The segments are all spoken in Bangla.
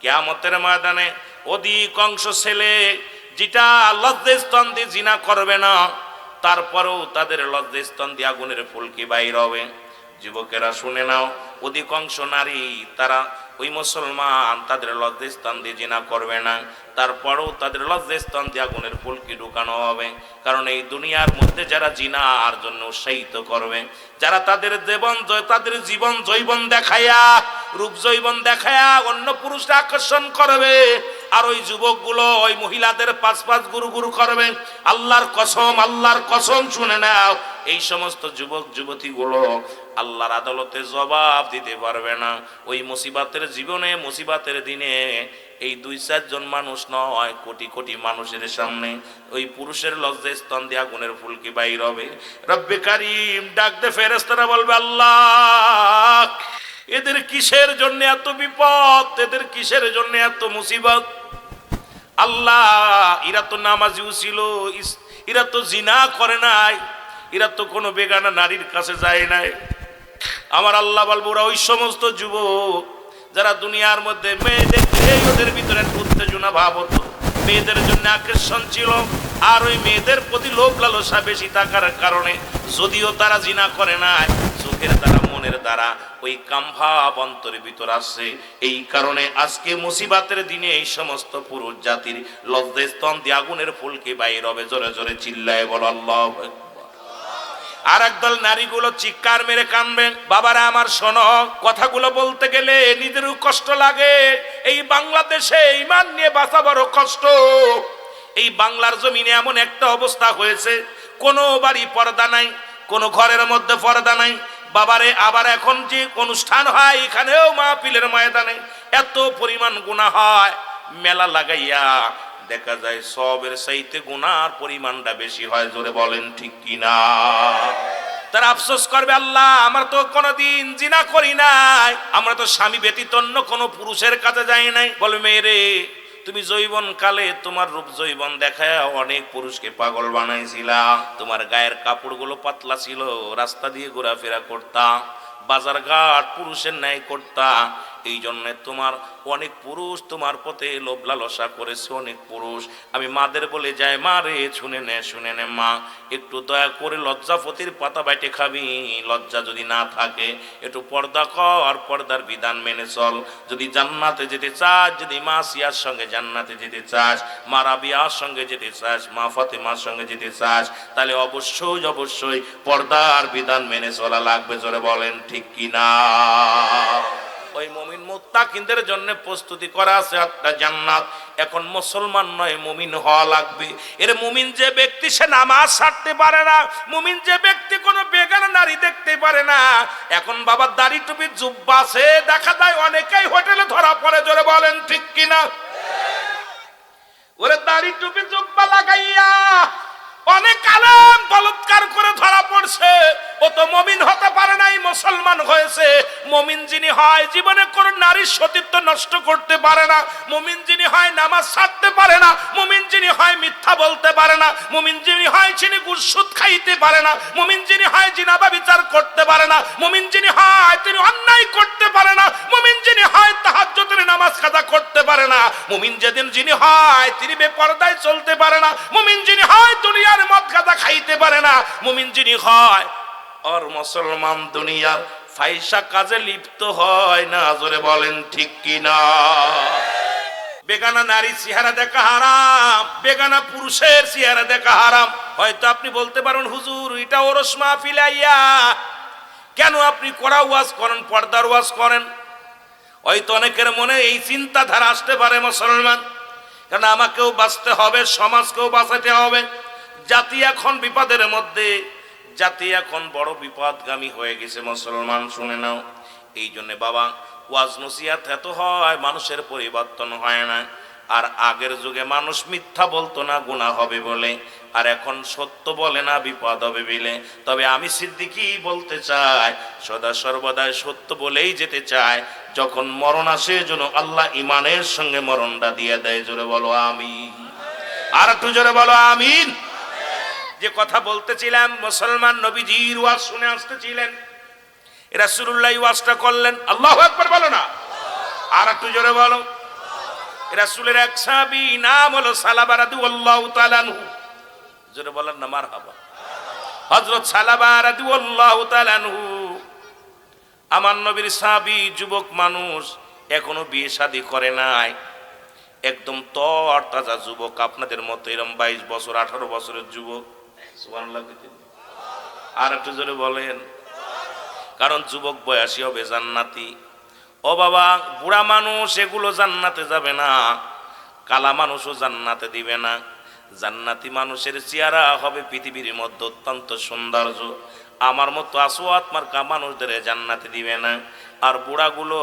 কিয়ামতের ময়দানে অধিকাংশ ছেলে যেটা লজ্জাস্থান দিয়ে জিনা করবে না, তারপরেও তাদের লজ্জাস্থান দিয়ে আগুনের ফুলকি বাইর হবে। যুবকেরা শুনে নাও, অধিকাংশ নারী তারা ওই মুসলমান তাদের লজ্জাস্থান দিয়ে জিনা করবে না, তারপরেও তাদের লজ্জাস্থান দিয়ে আগুনের ফুলকি ঢুকানো হবে। কারণ এই দুনিয়ার মধ্যে যারা জিনার জন্য উৎসাহিত করবে, যারা তাদের জীবন জৈবন দেখায়া, রূপ জৈবন দেখায়া অন্য পুরুষরা আকর্ষণ করবে, আর ওই যুবকগুলো ওই মহিলাদের পাঁচ গুরু করবে। আল্লাহর কসম শুনে নাও, এই সমস্ত যুবক যুবতীগুলো আল্লাহর আদালতে জবাব দিতে পারবে না। ওই মুসিবতের জীবনে, মুসিবতের দিনে এই 2-4 জন মানুষ নয়, কোটি কোটি মানুষের সামনে ওই পুরুষের লজ্জাস্থান দিয়ে আগুনের ফুলকি বাইর হবে। রব্বে কারীম ডাক দে, ফেরেশতারা বলবে, আল্লাহ এদের কিসের জন্য এত বিপদ, এদের কিসের জন্য এত মুসিবত? আল্লাহ এরা তো নামাজিও ছিল, এরা তো জিনা করে নাই, এরা তো কোনো বেগানা নারীর কাছে যায় নাই। আমার আল্লাহ বলবো, ওরা ওই সমস্ত যুবক যারা দুনিয়ার মধ্যে মেয়ে দেখে ওদের ভিতরে উত্তেজনা ভাব হতো, মেয়েদের জন্য আকর্ষণ ছিল, আর ওই মেয়েদের প্রতি লোভ লালসা বেশি থাকার কারণে যদিও তারা জিনা করে নাই, চোখের দ্বারা মনের দ্বারা ওই কামভাব অন্তরের ভিতর আসছে। এই কারণে আজকে মুসিবতের দিনে এই সমস্ত পুরুষ জাতির লজ্জাস্থান দিয়ে আগুনের ফুলকি বাইর হবে। জোরে জোরে চিল্লায় বল আল্লাহু আকবার। আর একদল নারীগুলো চিৎকার মেরে কানবে। বাবারা আমার শোনো, কথাগুলো বলতে গেলে নিজেরও কষ্ট লাগে। এই বাংলাদেশে ঈমান নিয়ে বাঁচা বড় কষ্ট। এই বাংলার জমিনে এমন একটা অবস্থা হয়েছে, কোনো বাড়ি পর্দা নাই, কোনো ঘরের মধ্যে পর্দা নাই। বাবারে, আবার এখন যে অনুষ্ঠান হয় এখানেও মাহফিলের ময়দানে এত পরিমাণ গুনাহ হয়, মেলা লাগাইয়া দেখা যায় সবের চাইতে গুনার পরিমাণটা বেশি হয়। জোরে বলেন ঠিক কিনা? তারা আফসোস করবে, আল্লাহ আমরা তো কোনোদিন জিনা করি নাই, আমরা তো স্বামী ব্যতীত অন্য কোনো পুরুষের কাছে যাই নাই। বলবে, মেয়েরে তুমি যৌবন কালে তোমার রূপ যৌবন দেখায় অনেক পুরুষকে পাগল বানাইছিলা, তোমার গায়ের কাপড়গুলো পাতলা ছিল, রাস্তা দিয়ে ঘোরাফেরা করতা, বাজার ঘাট পুরুষের ন্যায় করতা, এই জন্য তোমার অনেক পুরুষ তোমার পথে লোভ লালসা করেছে। অনেক পুরুষ আমি মাদের বলে যায়, মা রে শুনে নে মা, একটু দয়া করে লজ্জাপতির পাতা বাইটে খাবি, লজ্জা যদি না থাকে একটু পর্দা কর, পর্দার বিধান মেনে চল। যদি জান্নাতে যেতে চাস, যদি মা সিয়ার সঙ্গে জান্নাতে যেতে চাস, মা রাবিয়ার সঙ্গে যেতে চাস, মা ফাতেমার সঙ্গে যেতে চাস, তাহলে অবশ্যই পর্দার বিধান মেনে চলা লাগবে। জোরে বলেন ঠিক কিনা? ওই মুমিন মুত্তাকিনদের জন্য প্রস্তুতি করা আছে একটা জান্নাত। এখন মুসলমান নয়, মুমিন হওয়া লাগবে। এর মুমিন যে ব্যক্তি সে নামাজ ছাড়তে পারে না, মুমিন যে ব্যক্তি কোনো বেগানা নারী দেখতে পারে না। এখন বাবা দাড়ি টুপি জুব্বা আছে, দেখা যায় অনেকেই হোটেলে ধরা পড়ে। জোরে বলেন ঠিক কিনা? ওরে দাড়ি টুপি জুব্বা লাগাইয়া অনেক আলেম বলৎকার করে ধরা পড়ছে। ও তো মুমিন হতে পারে নাই, মুসলমান হয়েছে। মুমিন যিনি হয় জীবনে কোন নারীর সতীত্ব নষ্ট করতে পারে না, মুমিন যিনি হয় নামাজ ছাড়তে পারে না, মুমিন যিনি হয় মিথ্যা বলতে পারে না, মুমিন যিনি হয় যিনি ঘুষ সুদ খাইতে পারে না, মুমিন যিনি হয় জিনা ব্যভিচার করতে পারে না, মুমিন যিনি হয় তিনি অন্যায় করতে পারে না, মুমিন যিনি হয় তাহাজ্জুদের নামাজ কাজা করতে পারে না, মুমিন যিনি হয় তিনি বেপরদায় চলতে পারে না, মুমিন যিনি হয় দুনিয়ার মদ গাঁজা খাইতে পারে না, মুমিন যিনি হয় আর মুসলমান দুনিয়ার ফাইসা কাজে লিপ্ত হয় না। জোরে বলেন ঠিক কিনা? বেগানা নারী চেহারা দেখা হারাম, বেগানা পুরুষের চেহারা দেখা হারাম। হয়তো আপনি বলতে পারেন, হুজুর এটা ওরস মাহফিলে আইয়া কেন আপনি কড়া ওয়াজ করেন, পর্দার ওয়াজ করেন? হয়তো অনেকের মনে এই চিন্তাধারা আসতে পারে, মুসলমান কারণ আমাকেও বাঁচতে হবে, সমাজকেও বাঁচাতে হবে। জাতি এখন বিপদের মধ্যে, জাতি এখন বড় বিপদগামী হয়ে গেছে। মুসলমান শুনে নাও, এই জন্য বাবা ওয়াজ নসিহত এত হয়, মানুষের পরিবর্তন হয় না। আর আগের যুগে মানুষ মিথ্যা বলতো না গুনাহ হবে বলে, আর এখন সত্য বলে না বিপদ হবে বলে। তবে আমি সিদ্দিকী বলতে চাই, সদা সর্বদাই সত্য বলেই যেতে চায়। যখন মরণ আসে যেন আল্লাহ ইমানের সঙ্গে মরণটা দিয়ে দেয়। জোরে বলো আমিন। আর একটু জোরে বলো আমিন। যে কথা বলতেছিলাম, মুসলমান নবীজির ওয়াজ শুনে আসতেছিলেন, রাসূলুল্লাহ ওয়াজটা করলেন। আল্লাহু আকবার বলো না? আর একটু জোরে বলো। রাসূলের এক সাহাবী নাম হলো সালাবা রাদিয়াল্লাহু তাআলা আনহু। জোরে বলেন না মারহাবা। হযরত সালাবা রাদিয়াল্লাহু তাআলা আনহু আমার নবীর সাহাবী, যুবক মানুষ, এখনো বিয়ে শাদী করে নাই, একদম তর তাজা যুবক, আপনাদের মতো এরকম 22 বছর 18 বছরের যুবক। সুবহানাল্লাহ। আর একটু জোরে বলেন। কারণ যুবক বয়সী হবে জান্নাতি। ও বাবা, বুড়া মানুষ এগুলো জান্নাতে যাবে না, কালা মানুষও জান্নাতে দিবে না। জান্নাতি মানুষের চেহারা হবে পৃথিবীর মধ্যে অত্যন্ত সৌন্দর্য। আমার মতো আসওয়াত মার্কা মানুষদের জান্নাতে দিবে না। আর বুড়াগুলো,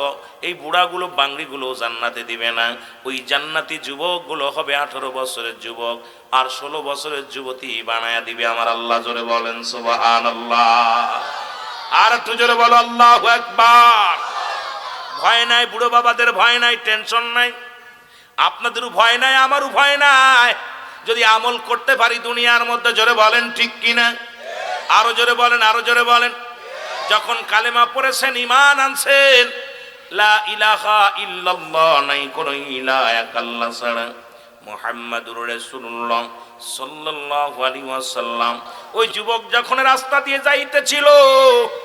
এই বুড়াগুলো বাঙ্গিগুলো জান্নাতে দিবে না। ওই জান্নাতি যুবকগুলো হবে 18 বছরের যুবক আর 16 বছরের যুবতী বানায়া দিবে আমার আল্লাহ। জোরে বলেন সুবহানাল্লাহ। আর একটু জোরে বলো আল্লাহু আকবার। ভয় নাই, বুড়ো বাবাদের ভয় নাই, টেনশন নাই, আপনাদেরও ভয় নাই, আমারও ভয় নাই। যদি আমল করতে পারি দুনিয়ার মধ্যে, জোরে বলেন ঠিক কিনা? আরো জোরে বলেন, আরো জোরে বলেন। যখন কালেমা পড়েছেন, ঈমান আনছেন, লা ইলাহা ইল্লাল্লাহ, নাই কোন ইলাহ এক আল্লাহ ছাড়া, মুহাম্মাদুর রাসূলুল্লাহ সাল্লাল্লাহু আলাইহি ওয়াসাল্লাম। ওই যুবক যখন রাস্তা দিয়ে যাইতেছিল,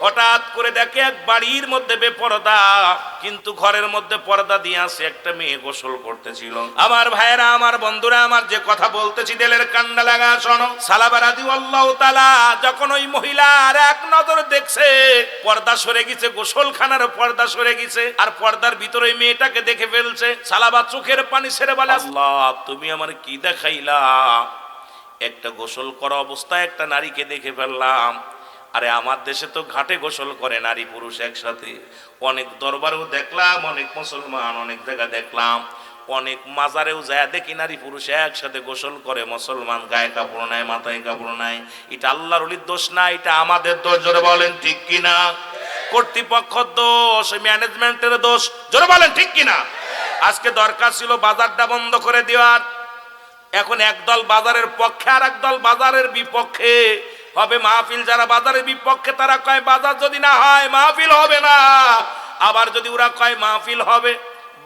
হঠাৎ করে দেখে এক বাড়ির মধ্যে বেপরদা, কিন্তু ঘরের মধ্যে পর্দা দিয়ে আছে একটা মেয়ে গোসল করতেছিল। আমার ভাইয়েরা, আমার বন্ধুরা, আমার যে কথা বলতেছি দিলের কান্না লাগা শোনো। সালাবা রাদিয়াল্লাহু তাআলা যখন ওই মহিলার এক নজর দেখছে, পর্দা সরে গেছে, গোসলখানার পর্দা সরে গেছে, আর পর্দার ভিতরে ওই মেয়েটাকে দেখে ফেলছে। সালাবা চোখের পানি ছেড়ে বলে, আল্লাহ তুমি আমার কি দেখাইলা? একটা গোসল করা অবস্থায় একটা নারীকে দেখে ফেললাম। আরে আমার দেশে তো ঘাটে গোসল করে নারী পুরুষ একসাথে, অনেক দরবারেও দেখলাম, অনেক মুসলমান অনেক জায়গা দেখলাম, অনেক মাজারেও যায় দেখি নারী পুরুষ একসাথে গোসল করে। মুসলমান গায়ে কাপড় নাই, মাথায় কাপড় নাই। এটা আল্লাহর ওলির দোষ না, এটা আমাদের দোষ। জোরে বলেন ঠিক কিনা? কর্তৃপক্ষের দোষ, ম্যানেজমেন্টের দোষ। জোরে বলেন ঠিক কিনা? আজকে দরকার ছিল বাজারটা বন্ধ করে দেওয়ার। এখন একদল বাজারের পক্ষে আর একদল বাজারের বিপক্ষে হবে। মাহফিল যারা বাজারের বিপক্ষে তারা কয় বাজার যদি না হয় মাহফিল হবে না। আবার যদি ওরা কয় মাহফিল হবে,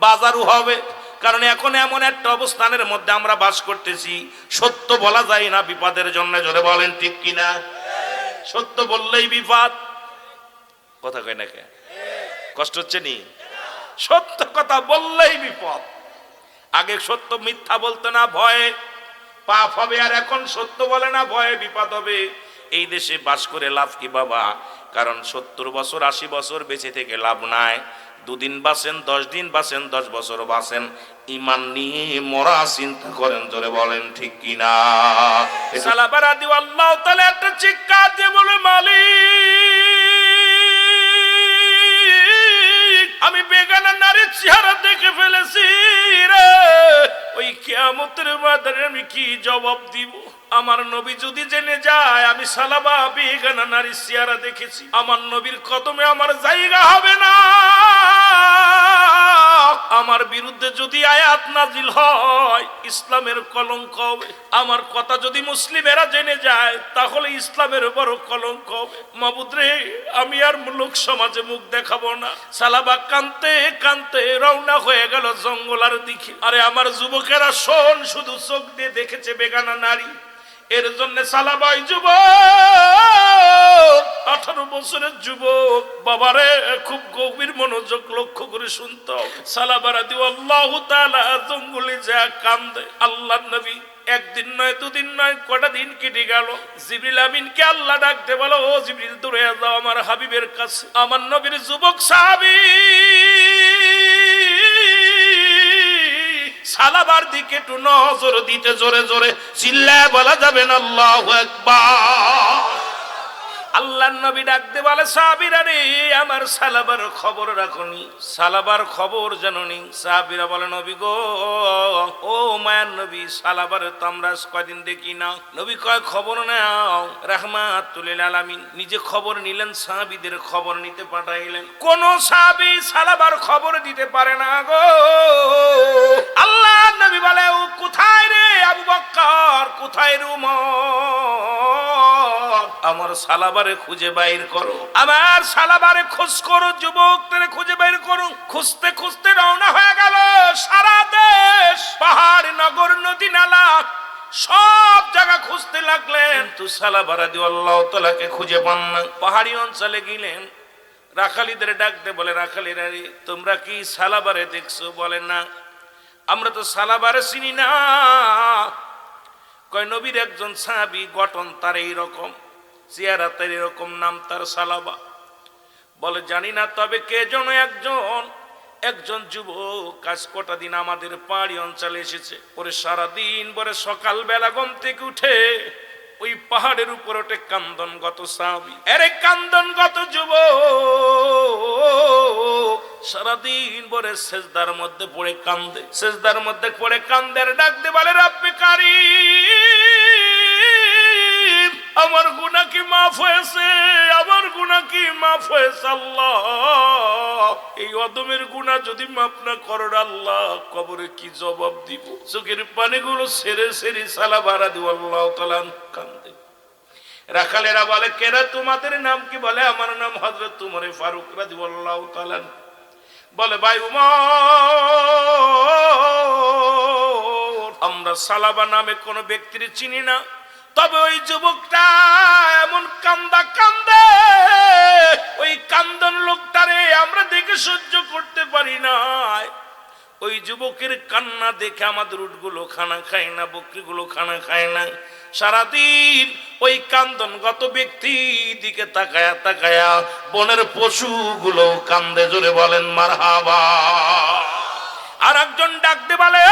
বাজারও হবে। কারণ এখন এমন একটা অবস্থানের মধ্যে আমরা বাস করতেছি, সত্য বলা যায় না বিপদের জন্য। জোরে বলেন ঠিক কিনা? সত্য বললেই বিপদ। কথা কয় না কে? কষ্ট হচ্ছে নি? সত্য কথা বললেই বিপদ। আগে সত্য মিথ্যা বলতো না, ভয়ে পাপ হবে, আর এখন সত্য বলে না, ভয়ে বিপদ হবে। এই দেশে বাস করে লাভ কি বাবা? কারণ 70 বছর 80 বছর বেঁচে থেকে লাভ নাই। 2 দিন বাঁচেন, 10 দিন বাঁচেন, 10 বছর বাঁচেন, ইমান নিয়ে মরা চিন্তা করেন। জোরে বলেন ঠিক কিনা? সালাবা রাদিয়াল্লাহু তাআলা একটা চিৎকার দিয়ে বলে, মালিক আমি বেগানা নারীর চেহারা দেখে ফেলেছি রে। ওই কিয়ামতের ময়দানে আমি কি জবাব দিব? আমার নবী যদি জেনে যায় আমি সালাবা বেগানা নারীর চেহারা দেখেছি, আমার নবীর কদমে আমার জায়গা হবে না। আমার বিরুদ্ধে যদি আয়াত নাজিল হয় ইসলামের কলঙ্ক হবে। আমার কথা যদি মুসলিমেরা জেনে যায় তাহলে ইসলামের বড় কলঙ্ক হবে। মাবুদ রে, আমি আর লোক সমাজে মুখ দেখাবো না। সালাবা কানতে কানতে রওনা হয়ে গেল জঙ্গলার দিকে। আরে আমার যুবকেরা শোন, শুধু চোখ দিয়ে দেখেছে বেগানা নারী, এর জন্য সালাবাই যুবক, 18 বছরের যুবক। বাবারে খুব গভীর মনোযোগ লক্ষ্য করে শুনতো। সালাবা রাদিয়াল্লাহু তাআলা জঙ্গলে যা কান্দে। আল্লাহর নবী একদিন নয়, 2 দিন নয়, কটা দিন কেটে গেল। জিবরিল আমিনকে আল্লাহ ডাকতে বলো, ও জিবরিল দৌড়ে যাও আমার হাবিবের কাছে। আমার নবীর যুবক সাহাবী সালাবার দিকে একটু নজর দিতে জোরে জোরে চিল্লায় বলা যাবে না আল্লাহু আকবার। আল্লাহর নবী ডাকতে বলে, সাহাবীরা রে, আমার সালাবার খবর রাখুনি, সালাবার খবর জানুনি। সাহাবীরা বলে, নবী গো, ও মায়ার নবী, সালাবার তো আমরা কয়দিন দেখি না। নবী কয়, খবর নাও। রাহমাতুল লিল আলামিন নিজে খবর নিলেন, সাহাবীদের খবর নিতে পাঠাইলেন। কোন সাহাবী সালাবার খবর দিতে পারে না গো। আল্লাহর নবী বলে, ও কোথায় রে আবু বকর, কোথায় রে উমর? আমার সালাবারে খুঁজে বাইর করো, আমার সালাবারে খোঁজ করো, যুবকদের খুঁজে বাইর করো। খুঁজতে খুঁজতে রওনা হয়ে গেল সারা দেশ। নগর নদী নালা সব জায়গা খুঁজতে লাগলেন, কিন্তু সালাবা রাদিয়াল্লাহু তাআলাকে খুঁজে পান না। পাহাড়ি অঞ্চলে গেলেন, রাখালিদের ডাকতে বলে, রাখালিরা তোমরা কি সালাবারে দেখছো? বলে না, আমরা তো সালাবারে চিনি না। কয় নবীর একজন সাহাবী, গঠন তার এইরকম, চেহারা তার এরকম, নাম তার সালাবা। বলে জানি না, তবে কে যেন একজন যুবক কাজ কটা দিন আমাদের পাহাড়ি অঞ্চলে এসেছে, পরে সারাদিন পরে সকালবেলা ঘুম থেকে উঠে ওই পাহাড়ের উপর ওঠে কান্দনগত সাহাবী। আরে কান্দনগত যুবক সারাদিন পরে সেজদার মধ্যে পড়ে কান্দে, সেজদার মধ্যে পড়ে কান্দের ডাক দে বলে, রব্বে কারীম, আমার গুনাহ কি মাফ হয়েছে? আমার গুনাহ কি মাফ হয়েছে? আল্লাহ, এই অদমের গুনাহ যদি মাফ না করো আল্লাহ, কবরে কি জবাব দিব? চোখের পানিগুলো সেরে সেরে সালাবা রাদিয়াল্লাহু তাআলা কান্দে। রাখালেরা বলে, কেরা তোমাদের নাম কি? বলে আমার নাম হযরত উমর ফারুক রাদিয়াল্লাহু তাআলা। বলে ভাই উমর, আমরা সালাবা নামে কোন ব্যক্তির চিনি না, তবে ওই যুবকটা এমন কান্দে, ওই কান্দন লোকটারে আমরা দেখে সহ্য করতে পারি না। ওই যুবকের কান্না দেখে আমাদের উটগুলো খানা খায় না, বকরিগুলো খানা খায় না। সারাদিন ওই কান্দনগত ব্যক্তি দিকে তাকায়া তাকায়া বনের পশুগুলো কান্দে। জোরে বলেন মারহাবা। আর একজন ডাকতে বলে,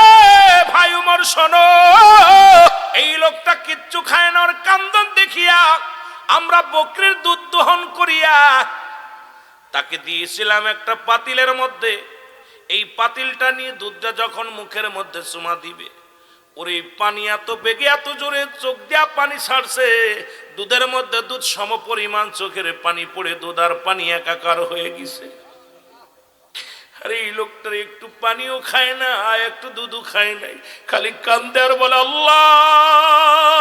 ভাই উমর শোনো, এই লোকটা কিচ্ছু খায় না, ওর কান্দন দেখিয়া আমরা বকরির দুধ দহন করিয়া তাকে দিয়েছিলাম একটা পাতিলের মধ্যে। এই পাতিলটা নিয়ে দুধটা যখন মুখের মধ্যে চুমা দিবে, ওরে পানি এত বেগে এত জোরে চোখ দিয়া পানি ছাড়ছে, দুধের মধ্যে দুধ সম পরিমাণ চোখের পানি পড়ে দুধ আর পানি একাকার হয়ে গেছে। আরে এই লোকটার একটু পানিও খায় না, একটু দুধও খায় নাই, খালি কান্দে আর বলে, আল্লাহ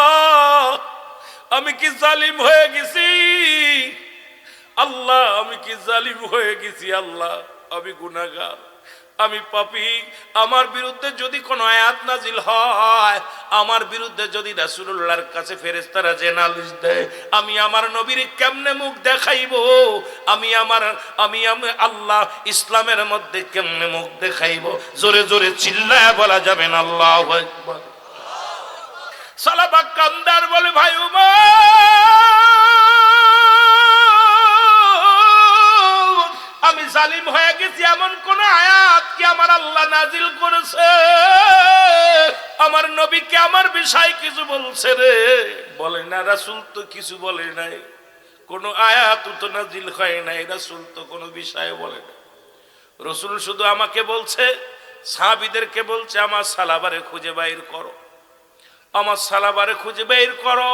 আমি কি জালিম হয়ে গেছি? আল্লাহ আমি কি জালিম হয়ে গেছি? আল্লাহ আমি গুনাহগার, আমি পাপী। আমার বিরুদ্ধে যদি কোনো আয়াত নাজিল হয়, আমার বিরুদ্ধে যদি রাসূলুল্লাহর কাছে ফেরেশতারা যে নালিশ দেয়, আমি আমার নবীর কেমনে মুখ দেখাইব? আমি আল্লাহ ইসলামের মধ্যে কেমনে মুখ দেখাইব? জোরে জোরে চিল্লায়া বলা যাবে না আল্লাহু আকবার। সালাবা কান্দার বলে, ভাই উমর, আমি জালিম হয়ে গেছি এমন কোন আয়াত কি আমার আল্লাহ নাজিল করেছে? আমার নবীকে আমার বিষয় কিছু বলছে রে? বলে না, রাসূল তো কিছু বলে নাই, কোন আয়াত তো নাজিল হয় নাই, রাসূল তো কোনো বিষয় বলে না। রাসূল শুধু আমাকে বলছে, সাহাবীদেরকে বলছে, আমার সালাবারে খুঁজে বাইর করো, আমার সালাবারে খুঁজে বাইর করো।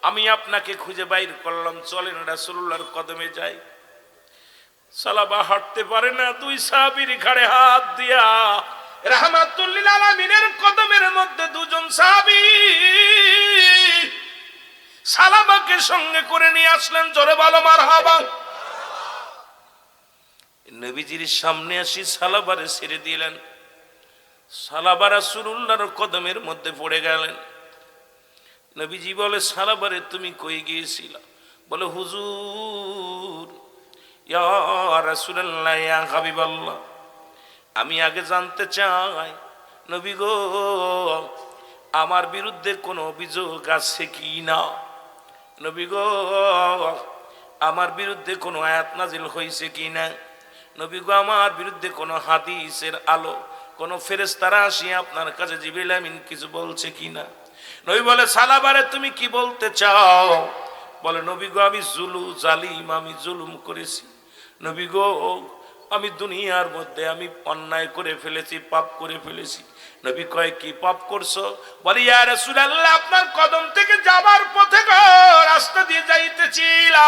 আমি আপনাকে খুঁজে বাইর করলাম, চলেন রাসূলুল্লাহর কদমে যাই। সালাবা হাঁটতে পারে না, দুই সাহাবীর ঘাড়ে হাত দিয়া রাহমাতুল লিল আলামিনের কদমের মধ্যে দুজন সাহাবী সালাবাকে সঙ্গে করে নিয়ে আসলেন। জোরে বলো মারহাবা। নবীজির সামনে আসি সালাবারে ছেড়ে দিলেন। সালাবা রাসূলুল্লাহর কদমের মধ্যে পড়ে গেলেন। নবীজি বলে, সালাবারে তুমি কই গিয়েছিলা? বলে, হুজুর, ইয়া রাসূলুল্লাহ, ইয়া হাবিবাল্লাহ, আমি আগে জানতে চাই নবী গো, আমার বিরুদ্ধে কোনো অভিযোগ আছে কি না? নবী গো, আমার বিরুদ্ধে কোনো আয়াত নাজিল হয়েছে কি না? নবী গো, আমার বিরুদ্ধে কোনো হাদিসের আলো, কোনো ফেরেশতারা আসিয়া আপনার কাছে জিবরিল আমিন কিছু বলছে কি না? নবী বলে, সালাবারে তুমি কি বলতে চাও? বলে, নবী গো, আমি জালিম, আমি জুলুম করেছি। নবী গো, আমি দুনিয়ার মধ্যে আমি অন্যায় করে ফেলেছি, পাপ করে ফেলেছি। নবী কয়, কি পাপ করছো? বলে, ইয়া রাসূলুল্লাহ, আপনার কদম থেকে যাবার পথে রাস্তা দিয়ে যাইতেছিলাম,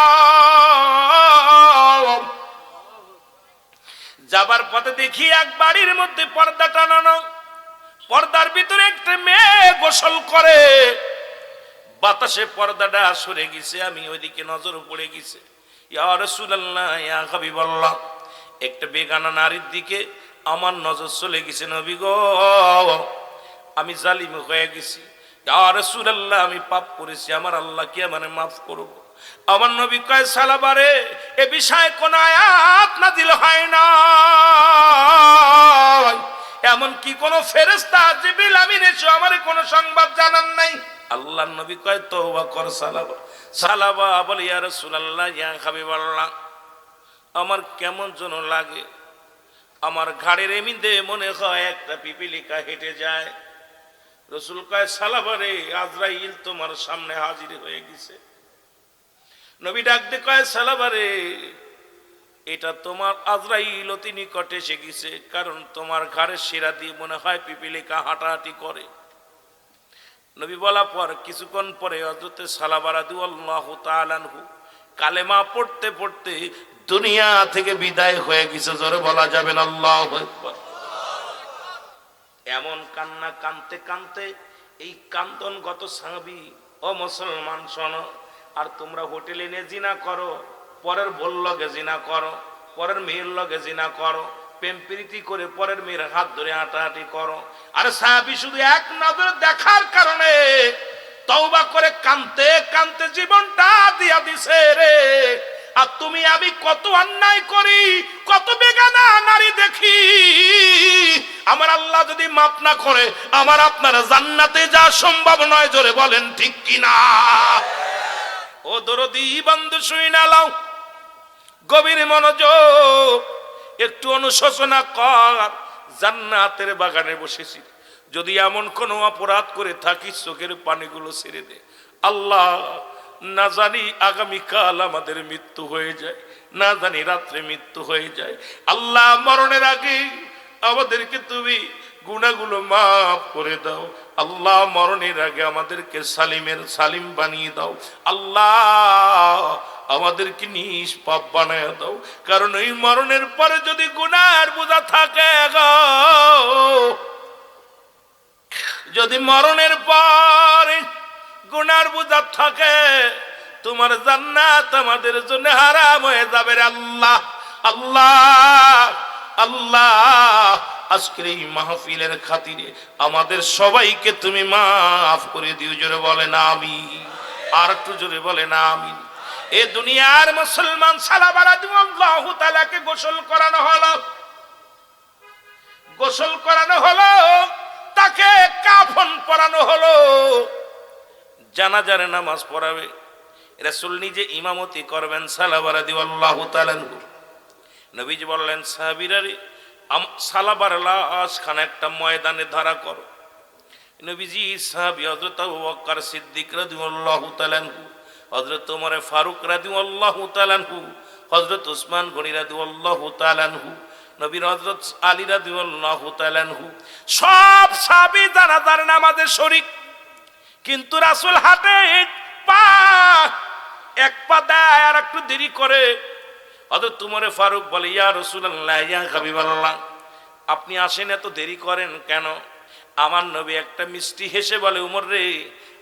যাবার পথে দেখি এক বাড়ির মধ্যে পর্দা টানানো, পর্দার ভিতরে একটা মেয়ে গোসল করে, বাতাসে পর্দাটা সরে গেছে, আমি ওইদিকে নজর পড়ে গেছে। ইয়া রাসূলুল্লাহ, ইয়া হাবিবাল্লাহ, একটা বেগানা নারীর দিকে আমার নজর চলে গেছে। নবী গো, আমি জালিম হয়ে গেছি, ইয়া রাসূলুল্লাহ আমি পাপ করেছি, আমার আল্লাহ কি আমারে মাফ করব? আমার নবী কয় সালাবারে এ বিষয়ে কোন আয়াত নাযিল হয় না, এমন কি কোন ফেরেশতা জিবরিল আমিন এসে আমারে কোন সংবাদ জানান নাই? আল্লাহর নবী কয় তওবা কর সালাবা। সালাবা বলে ইয়া রাসূলুল্লাহ ইয়া হাবিবাল্লাহ আমার কেমন যেন লাগে, আমার ঘাড়ের এমনিতে মনে হয় একটা পিপিলিকা হেঁটে যায়। রাসূল কয় সালাবারে আজরাইল তোমার সামনে হাজির হয়ে গেছে। নবী ডাক দিয়ে কয় সালাবারে এটা তোমার আজরাইল অতি নিকটে এসে গেছে, কারণ তোমার ঘাড়ের শিরা দিয়ে মনে হয় পিপিলিকা হাঁটাহাঁটি করে। নবী বলা পর কিছুক্ষণ পরে হযরত সালাবা রাদিয়াল্লাহু তাআলা আনহু কালেমা পড়তে পড়তে দুনিয়া থেকে বিদায় হয়ে গেছে। জোরে বলা যাবে না আল্লাহু আকবার। এমন কান্না কানতে কানতে এই কান্দনগত সাহাবী ও মুসলমান শোনো, আর তোমরা হোটেলে নিয়ে জিনা করো, পরের বোল লগে জিনা করো, পরের মেয়ের লগে জিনা করো, প্রেম প্রীতি করে পরের মেয়ের হাত ধরে হাঁটাহাঁটি করো। আর সাহাবী শুধু এক নজর দেখার কারণে তওবা করে কানতে কানতে জীবনটা দিয়া দিছে রে। আর তুমি আমি কত অন্যায় করি, কত বেগানা নারী দেখি, আমার আল্লাহ যদি মাফ না করে আমার আপনার জান্নাতে যাওয়া সম্ভব নয়। জোরে বলেন ঠিক কিনা? ও দরদি বন্ধু শুই না লাও, গভীর মনোযোগ, একটু অনুশোচনা কর। জান্নাতের বাগানে বসেছি, যদি এমন কোন অপরাধ করে থাকিস চোখের পানিগুলো ছেড়ে দে। আল্লাহ না জানি আগামীকাল আমাদের মৃত্যু হয়ে যায়, না জানি রাত্রে মৃত্যু হয়ে যায়। আল্লাহ মরণের আগে আমাদেরকে তুমি গুনাহগুলো মাফ করে দাও। আল্লাহ মরণের আগে আমাদেরকে সালিমের সালিম বানিয়ে দাও। আল্লাহ আমাদেরকে নিষ্পাপ বানায় দাও, কারণ এই মরণের পরে যদি গুনাহের বোঝা থাকে গো, যদি মরণের পরে গুনার বোঝা থাকে তোমার জান্নাত আমাদের জন্য হারাম হয়ে যাবে রে আল্লাহ। আল্লাহ আল্লাহ আজকের এই মাহফিলের খাতিরে আমাদের সবাইকে তুমি মাফ করে দিও। জোরে বলেন আমিন। আর একটু জোরে বলেন আমিন। এ দুনিয়ার মুসলমান সালাবা রাদিয়াল্লাহু তাআলাকে গোসল করানো হলো, গোসল করানো হলো, তাকে কাফন পরানো হলো, জানাজার নামাজ পড়াবে, রাসূল নিজে ইমামতি করবেন সালাবা রাদিয়াল্লাহু তাআলা। নবীজি বললেন সাহাবীরা রে সালাবার লাশ খান একটা ময়দানে ধারা করো। নবীজি সাহাবী হযরত আবু বকর সিদ্দিক রাদিয়াল্লাহু তাআলা, হযরত ওমর ফারুক রাদিয়াল্লাহু তাআলা, হযরত উসমান গনি রাদিয়াল্লাহু তাআলা, নবীর হযরত আলী রাদিয়াল্লাহু তাআলা, সব সাহাবী জানাজার নামাজে শরীক। কিন্তু রাসূল হাতে পা এক পা দেয় আর একটু দেরি করে। হযরত ওমর ফারুক বলে ইয়া রাসূলুল্লাহ ইয়া হাবিবাল্লাহ আপনি আসেন এত দেরি করেন কেন? আমার নবী একটা মিষ্টি হেসে বলে ওমর রে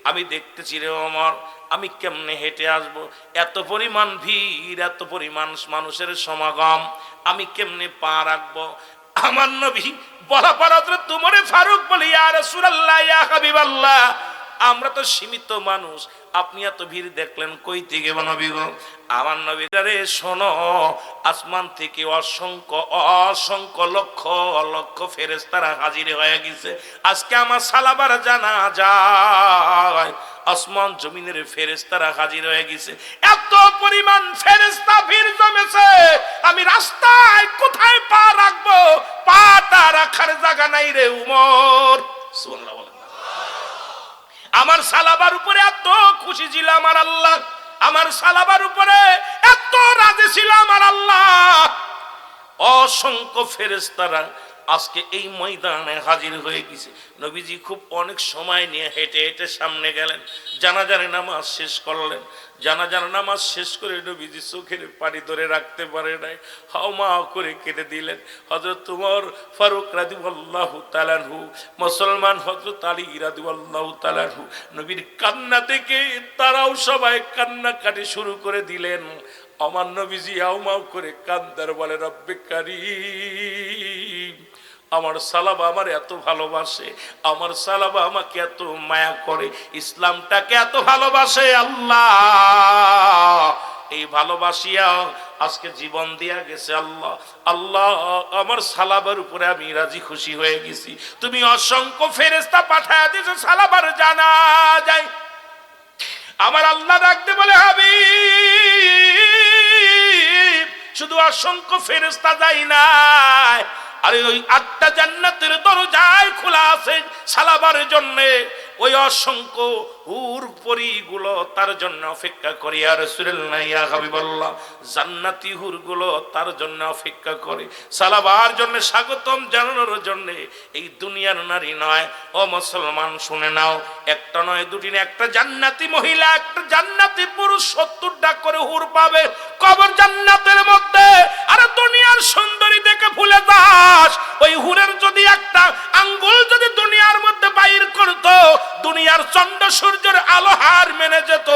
আমি দেখতেছি রে ওমর, আমি কেমনে হেঁটে আসব, এত পরিমাণ ভিড়, এত পরিমাণ মানুষের সমাগম, আমি কেমনে পা রাখবো? আমার নবী বলা পর হযরত ওমর ফারুক বলে ইয়া রাসূলুল্লাহ ইয়া হাবিবাল্লাহ আমরা তো সীমিত মানুষ, আপনি এত ভিড় দেখলেন কই থেকে নবী গো? আমার নবী রে শোনো, আসমান থেকে অসংখ্য অসংখ্য লক্ষ লক্ষ ফেরেশতারা হাজির হয়ে গেছে। আজকে আমার সালাবার জানাজায় আসমান জমিনের ফেরেশতারা হাজির হয়ে গেছে। এত পরিমাণ ফেরেশতা ভিড় জমেছে, আমি রাস্তায় কোথায় পা রাখবো? পাটা রাখার জায়গা নাই রে উমর। সুবহানাল্লাহ বলেন। আমার সালাবার উপরে এত খুশি ছিল আমার আল্লাহ, আমার সালাবার উপরে এত রাজি ছিল আমার আল্লাহ, অসংখ্য ফেরেশতারা আজকে এই ময়দানে হাজির হয়ে গেছে। নবীজি খুব অনেক সময় নিয়ে হেঁটে হেঁটে সামনে গেলেন, জানাজার নামাজ শেষ করলেন। জানাজার নামাজ শেষ করে নবীজি চোখের পানি ধরে রাখতে পারে নাই, হাওমা করে কেটে দিলেন। হযরত ওমর ফারুক রাদিয়াল্লাহু তাআলা আনহু, মুসলমান হযরত আলী রাদিয়াল্লাহু তাআলা আনহু, নবীর কান্না থেকে তারাও সবাই কান্নাকাটি শুরু করে দিলেন। আমার নবীজি হাওমা করে কান্দার বলে রব্বে কারীম, আমার সালাবা আমার এত ভালোবাসে, আমার সালাবা আমাকে এত মায়া করে, ইসলামটাকে এত ভালোবাসে। আল্লাহ এই ভালোবাসিয়া আজকে জীবন দিয়া গেছে। আল্লাহ আল্লাহ আমার সালাবার উপরে আমি রাজি খুশি হয়ে গেছি। তুমি অসংখ্য ফেরেশতা পাঠায়া দিয়েছো সালাবার জানা যায়। আমার আল্লাহ ডাকতে বলে হাবিব শুধু অসংখ্য ফেরেশতা যাই নাই, আরে ওই 8টা জান্নাতের দরজায় খোলা আছে সালাবার জন্য। ওই অসংখ্য হুর পরীগুলো তার জন্য অপেক্ষা করে। আর রাসূলুল্লাহ ইয়া হাবিবাল্লাহ জান্নাতি হুরগুলো তার জন্য অপেক্ষা করে সালাবার জন্য, স্বাগতম জানানোর জন্য। এই দুনিয়ার নারী নয় ও মুসলমান, শুনে নাও, একটা নয় দুটি না, একটা জান্নাতি মহিলা একটা জান্নাতি পুরুষ 70টা করে হুর পাবে কবর জান্নাতের মধ্যে। আর দুনিয়ার সুন্দরী দেখে ভুলে যাস, ওই হুরের যদি একটা আঙ্গুল যদি দুনিয়ার মধ্যে বাইর করতো, দুনিয়ার চন্দ্র সূর্যের আলো হার মেনে যেত।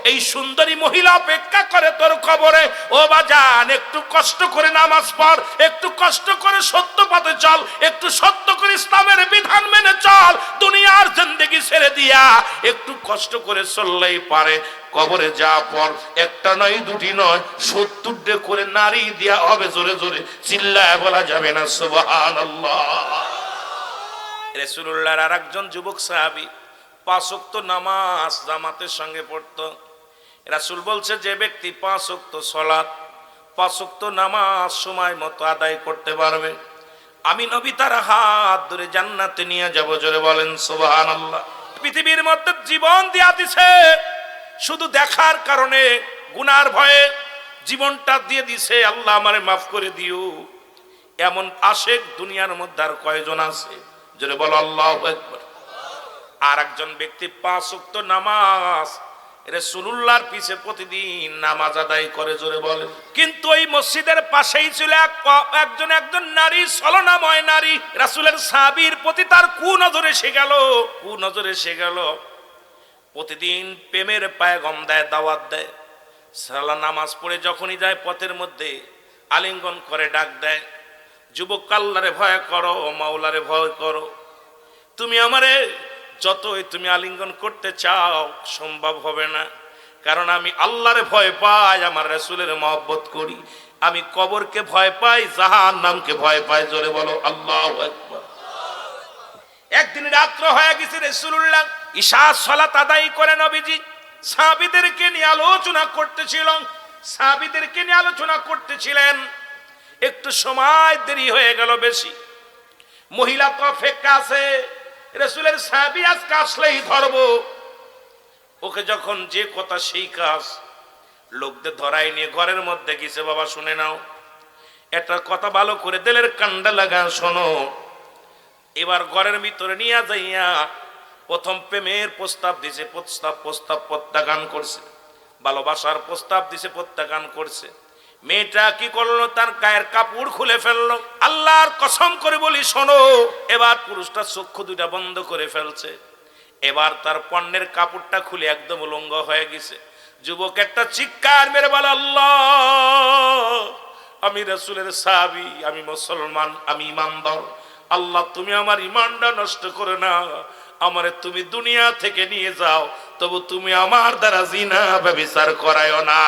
এই সুন্দরী মহিলা অপেক্ষা করে তোর খবরে। ও বাজান, একটু কষ্ট করে নামাজ পড়, একটু কষ্ট করে সত্য পথে চল, একটু সত্য করে ইসলামের বিধান মেনে চল। দুনিয়ার জিন্দেগি ছেড়ে দিয়া একটু কষ্ট করে চললেই পারে। কবরে যা পর একটা নয় দুটি নয় 70টা করে নারী দিয়া হবে। জোরে জোরে চিল্লায় বলা যাবে না সুবহানাল্লাহ। রাসূলুল্লাহর আরেকজন যুবক সাহাবী 5 ওয়াক্ত নামাজ জামাতের সঙ্গে পড়তো। রাসূল বলছে যে ব্যক্তি 5 ওয়াক্ত সালাত 5 ওয়াক্ত নামাজ সময় মতো আদায় করতে পারবে, আমি নবী তার হাত ধরে জান্নাতে নিয়ে যাব। জোরে বলেন সুবহানাল্লাহ। পৃথিবীর মধ্যে জীবন দিয়া দিছে শুধু দেখার কারণে, গুনার ভয়ে জীবনটা দিয়ে দিছে। আল্লাহ আমারে মাফ করে দিও, এমন আশেক দুনিয়ার মধ্যে আর কয়জন আছে? জোরে বলো আল্লাহু আকবার। আর একজন ব্যক্তি 5 ওয়াক্ত নামাজ রাসূলুল্লাহর পিছে প্রতিদিন নামাজ আদায় করে। জোরে বলেন। কিন্তু ওই মসজিদের পাশেই ছিল একজন নারী, ছলনাময় নারী। রাসূলের সাহাবীর প্রতি তার কুনজরে সে গেল। প্রতিদিন প্রেমের পায়গাম দেয়, দাওয়াত দেয়। সালা নামাজ পড়ে যখনই যায় পথের মধ্যে আলিঙ্গন করে ডাক দেয়, যুবক আল্লাহরে ভয় করো, মাওলারে ভয় করো। তুমি আমারে যতই তুমি আলিঙ্গন করতে চাও সম্ভব হবে না, কারণ আমি আল্লাহরে ভয় পাই, আমার রাসূলের মহব্বত করি। আমি কবরকে ভয় পাই, জাহান্নামকে ভয় পাই। জোরে বলো আল্লাহু আকবার। একদিন রাত্র হয়ে গেছে, রাসূলুল্লাহ ইশার সালাত আদায় করে নবীজি সাহাবীদেরকে নিয়ে আলোচনা করতেছিলেন। একটু সময় দেরি হয়ে গেল বেশি। মহিলা তো অপেক্ষা আছে, রাসূলের সাহাবী আজকে আসলেই ধরবো ওকে। যখন যে কথা সেই কাজ, লোকদের ধরাই নিয়ে ঘরের মধ্যে গেছে। বাবা শুনে নাও, একটা কথা ভালো করে দিলের কান্ডা লাগা শোনো। এবার ঘরের ভিতরে নিয়ে যাইয়া প্রথম প্রেমের প্রস্তাব দিছে, প্রস্তাব প্রত্যাখ্যান করছে। ভালোবাসার প্রস্তাব দিছে, প্রত্যাখ্যান করছে। মেয়েটা কি করলো? তার গায়ের কাপড় খুলে ফেললো। আল্লাহর কসম করে বলি শোনো, এবার পুরুষটা চক্ষু দুটা বন্ধ করে ফেলছে। এবার তার পণ্যের কাপড়টা খুলে একদম উলঙ্গ হয়ে গেছে। যুবক একটা চিৎকার মেরে বলে, আল্লাহ, আমি রাসূলের সাহাবী, আমি মুসলমান, আমি ইমানদার। আল্লাহ তুমি আমার ইমানটা নষ্ট করে না, আমারে তুমি দুনিয়া থেকে নিয়ে যাও, তবু তুমি আমার দ্বারা জিনা ব্যভিচার করায়ও না।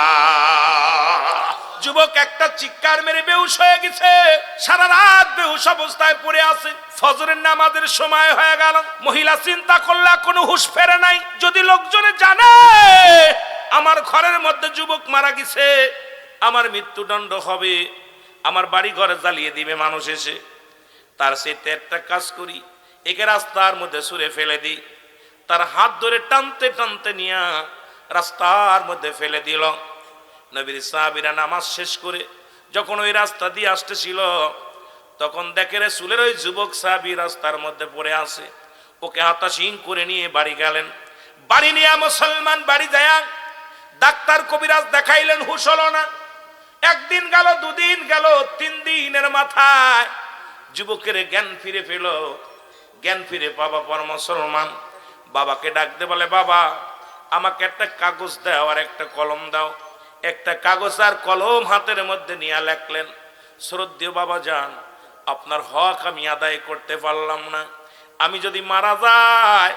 যুবক একটা চিৎকার মেরে বেহুশ হয়ে গেছে। সারা রাত বেহুশ অবস্থায় পড়ে আছে। ফজরের নামাজের সময় হয়ে গেল। মহিলা চিন্তা করলে কোনো হুঁশ ফেরে নাই, যদি লোকজনে জানে আমার ঘরের মধ্যে যুবক মারা গেছে, আমার মৃত্যুদণ্ড হবে, আমার বাড়ি ঘরে জ্বালিয়ে দিবে মানুষ এসে। তার সাথে একটা কাজ করি, একে রাস্তার মধ্যে ছুঁড়ে ফেলে দিই। তার হাত ধরে টানতে টানতে নিয়ে রাস্তার মধ্যে ফেলে দিল। নবীর সাহাবীরা নামাজ শেষ করে যখন ওই রাস্তা দিয়ে আসতেছিল, তখন দেখে রাসূলের ওই যুবক সাহাবী রাস্তার মধ্যে পড়ে আছে। ওকে হাতাশীন করে নিয়ে বাড়ি গেলেন। বাড়ি নিয়ে মুসলমান বাড়ি যায় ডাক্তার কবিরাজ দেখাইলেন, হুঁশ হলো না। একদিন গেল, দুদিন গেল, 3 দিনের মাথায় যুবকের জ্ঞান ফিরে পেল। জ্ঞান ফিরে পাওয়া পর মুসলমান বাবাকে ডাকতে বলে, বাবা আমাকে একটা কাগজ দাও আর একটা কলম দাও। একটা কাগজ আর কলম হাতের মধ্যে নিয়ে লেখলেন, শ্রদ্ধেয় বাবা যান, আপনার হক আমি আদায় করতে পারলাম না। আমি যদি মারা যাই,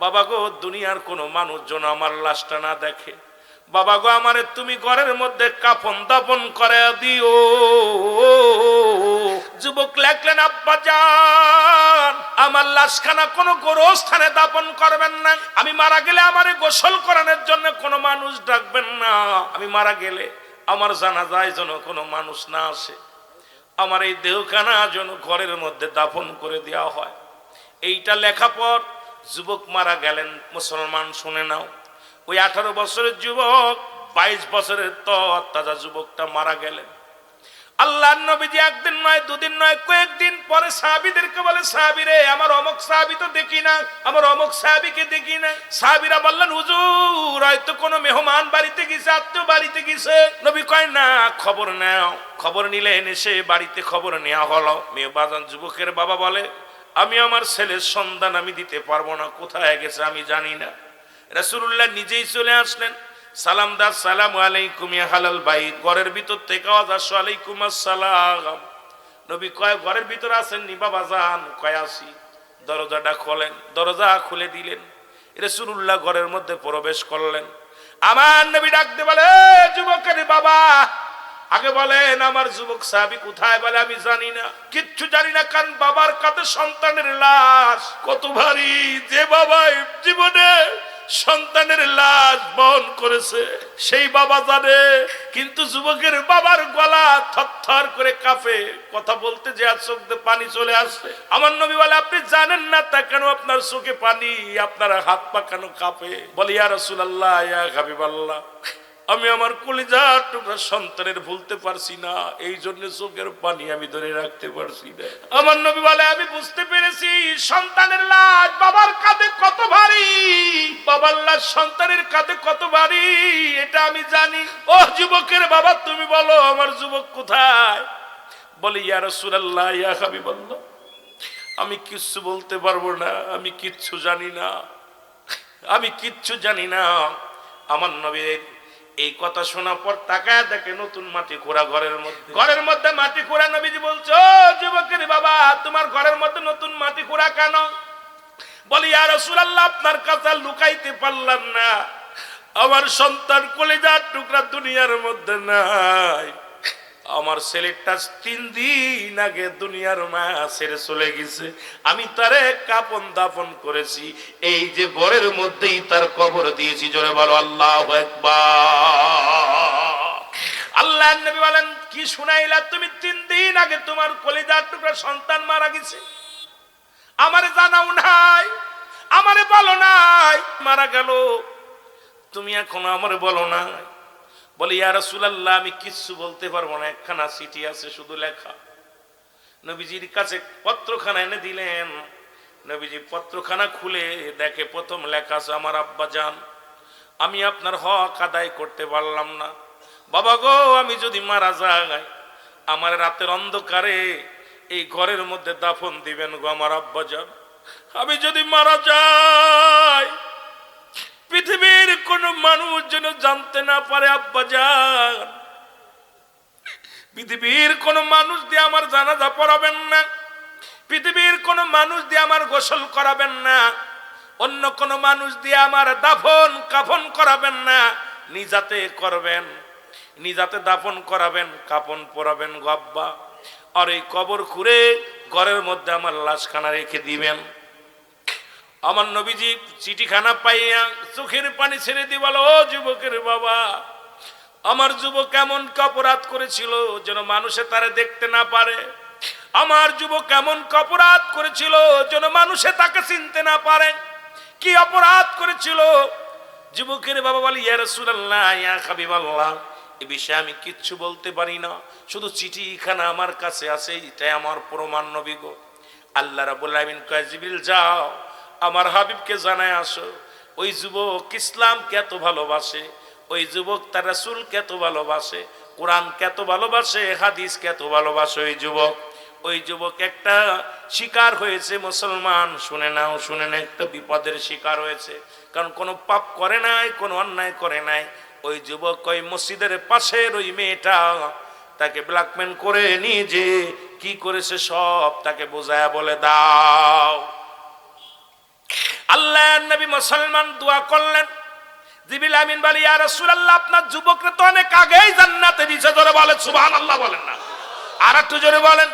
বাবা গো, দুনিয়ার কোনো মানুষ যেন আমার লাশটা না দেখে। বাবা গো, আমারে তুমি ঘরের মধ্যে কাফন দাফন করে দিও। যুবক লেখলেন, আব্বা জান, আমার লাশখানা কোনো গোরস্থানে দাফন করবেন না। আমি মারা গেলে আমারে গোসল করানোর জন্য কোনো মানুষ ডাকবেন না। আমি মারা গেলে আমার জানাজায় যেন কোনো মানুষ না আসে। আমার এই দেহখানা যেন ঘরের মধ্যে দাফন করে দেওয়া হয়। এইটা লেখা পর যুবক মারা গেলেন। মুসলমান শুনে নাও, ওই 18 বছরের যুবক 22 বছরের তাজা যুবকটা মারা গেলেন। আল্লাহর নবীজি একদিন নয়, দুদিন নয়, কয়েকদিন পরে সাহাবীদেরকে বলে, সাহাবীরে, আমার অমুক সাহাবী তো দেখি না, আমার অমুক সাহাবীকে দেখি না। সাহাবীরা বললেন, হুজুর, হয়তো কোনো মেহমান বাড়িতে গেছে, আত্মীয় বাড়িতে গেছে। নবী কয়, না, খবর নাও। খবর নিলেন, এসে বাড়িতে খবর নেওয়া হলো। মেয়ে বাজান যুবকের বাবা বলে, আমি আমার ছেলের সন্ধান আমি দিতে পারবো না, কোথায় গেছে আমি জানি না। রাসূলুল্লাহ নিজেই চলে আসলেন। সালাম দা, সালামু আলাইকুম ইয়া হালাল বাইত। ঘরের ভিতর থেকে আওয়াজ আসে, আলাইকুম আসসালাম। নবী কয়, ঘরের ভিতর আছেন নি বাবা যান? কয়, আসি। দরজাটা খোলেন। দরজা খুলে দিলেন। রাসূলুল্লাহ ঘরের মধ্যে প্রবেশ করলেন। আমার নবী ডাকতে বলে, যুবকের বাবা, আগে বলেন আমার যুবক সাহাবী কোথায়? বলে, আমি জানি না, কিচ্ছু জানি না। কারণ বাবার কাঁধে সন্তানের লাশ কত ভারী। যে বাবা জীবনে সন্তানের লাশ বহন করেছে সেই বাবা জানে। কিন্তু যুবকের বাবার গলা থরথর করে কাঁপে, কথা বলতে যে আর চোখ দিয়ে পানি চলে আসে। আমার নবী বলে, আপনি জানেন না তা কেন আপনার চোখে পানি, আপনার হাত পা কেন কাঁপে? বলে, ইয়া রাসূলুল্লাহ, ইয়া হাবিবাল্লাহ, আমি আমার কলিজার টুকরা সন্তানের ভুলতে পারছি না, এই জন্য চোখের পানি আমি ধরে রাখতে পারছি না। আমার নবী বলে, আমি বুঝতে পেরেছি সন্তানের লাশ বাবার কাঁধে কত ভারী, বাবার লাশ সন্তানের কাঁধে কত ভারী, এটা আমি জানি। ও যুবকের বাবা, তুমি বলো আমার যুবক কোথায়? বলে, ইয়া রাসূলুল্লাহ, ইয়া হাবিবাল্লাহ, আমি কিচ্ছু বলতে পারবো না, আমি কিচ্ছু জানি না, আমি কিচ্ছু জানি না। আমার নবীর এই কথা শোনার পর তাকায় দেখে নতুন মাটি খোঁড়া ঘরের মধ্যে মাটি খোঁড়া। নবীজি বলছে, ও যুবকের বাবা, তোমার ঘরের মধ্যে নতুন মাটি খোঁড়া কেন? বলি, ইয়া রাসূলুল্লাহ, আপনার কাছে লুকাইতে পারলাম না, আমার সন্তান কলিজার টুকরা দুনিয়ার মধ্যে নাই। আমার ছেলেটা 3 দিন আগে দুনিয়ার মায়া ছেড়ে চলে গেছে। আমি তারে কাপন দাফন করেছি, এই যে ঘরের মধ্যেই তার কবর দিয়েছি। জোরে বলো আল্লাহু আকবার। আল্লাহর নবী বলেন, কি শুনাইলা তুমি? 3 দিন আগে তোমার কলিজার টুকরা সন্তান মারা গেছে, আমারে জানাও নাই, আমারে বলো নাই, মারা গেল, তুমি এখনো আমারে বলো নাই। বলে, ইয়া রাসূলুল্লাহ, আমি কিচ্ছু বলতে পারবো না, একখানা চিঠি আছে শুধু লেখা। নবীজির কাছে পত্রখানা এনে দিলেন। নবীজি পত্রখানা খুলে দেখে প্রথম লেখা আছে, আমার আব্বা জান, আমি আপনার হক আদায় করতে পারলাম না। বাবা গো, আমি যদি মারা যাই, আমার রাতের অন্ধকারে এই ঘরের মধ্যে দাফন দিবেন গো আমার আব্বা জান। আমি যদি মারা যাই, পৃথিবীর কোন মানুষ যেন জানতে না পারে আব্বা জান। পৃথিবীর কোন মানুষ দিয়ে আমার জানাজা পড়াবেন না, পৃথিবীর কোন মানুষ দিয়ে আমার গোসল করাবেন না, অন্য কোন মানুষ দিয়ে আমার দাফন কাফন করাবেন না, নিজাতে করবেন, নিজাতে দাফন করাবেন, কাফন পরাবেন গো আব্বা। আর এই কবর খুঁড়ে ঘরের মধ্যে আমার লাশখানা রেখে দিবেন। আমার নবীজি চিঠিখানা পাইয়া চোখের পানি ছেড়ে দিয়ে বলো, ও যুবকের বাবা, আমার যুবক এমন অপরাধ করেছিল যেন মানুষে তারে দেখতে না পারে। আমার যুবক এমন অপরাধ করেছিল যেন মানুষে তাকে চিনতে না পারে। কি অপরাধ করেছিল? যুবকের বাবা বলে, ইয়া রাসূলুল্লাহ, ইয়া হাবিবাল্লাহ, এই বিষয়ে আমি কিচ্ছু বলতে পারি না, শুধু চিঠিখানা আমার কাছে আছে, এটাই আমার প্রমাণ নবী গো। আল্লাহ রাব্বুল আলামিন কয়, জিবরিল যাও আমার হাবিবকে জানায় আসো, ওই যুবক ইসলামকে এত ভালোবাসে, ওই যুবক তার রাসূলকে এত ভালোবাসে, কোরআনকে এত ভালোবাসে, হাদিসকে এত ভালোবাসে। ওই যুবক একটা শিকার হয়েছে মুসলমান, শুনে নাও, শুনে না, একটা বিপদের শিকার হয়েছে। কারণ কোনো পাপ করে নাই, কোনো অন্যায় করে নাই। ওই যুবক ওই মসজিদের পাশের ওই মেয়েটা তাকে ব্ল্যাকমেল করে নিয়ে যে কি করেছে সব তাকে বোঝায়া বলে দাও। আল্লাহর নবী মুসলমান দোয়া করলেন। জিবরিল আমিন বলে, ইয়া রাসূলুল্লাহ, আপনার যুবকরা তো অনেক আগেই জান্নাতে দিয়েছে। জোরে বলেন সুবহানাল্লাহ, বলেন না, আর একটু জোরে বলেন।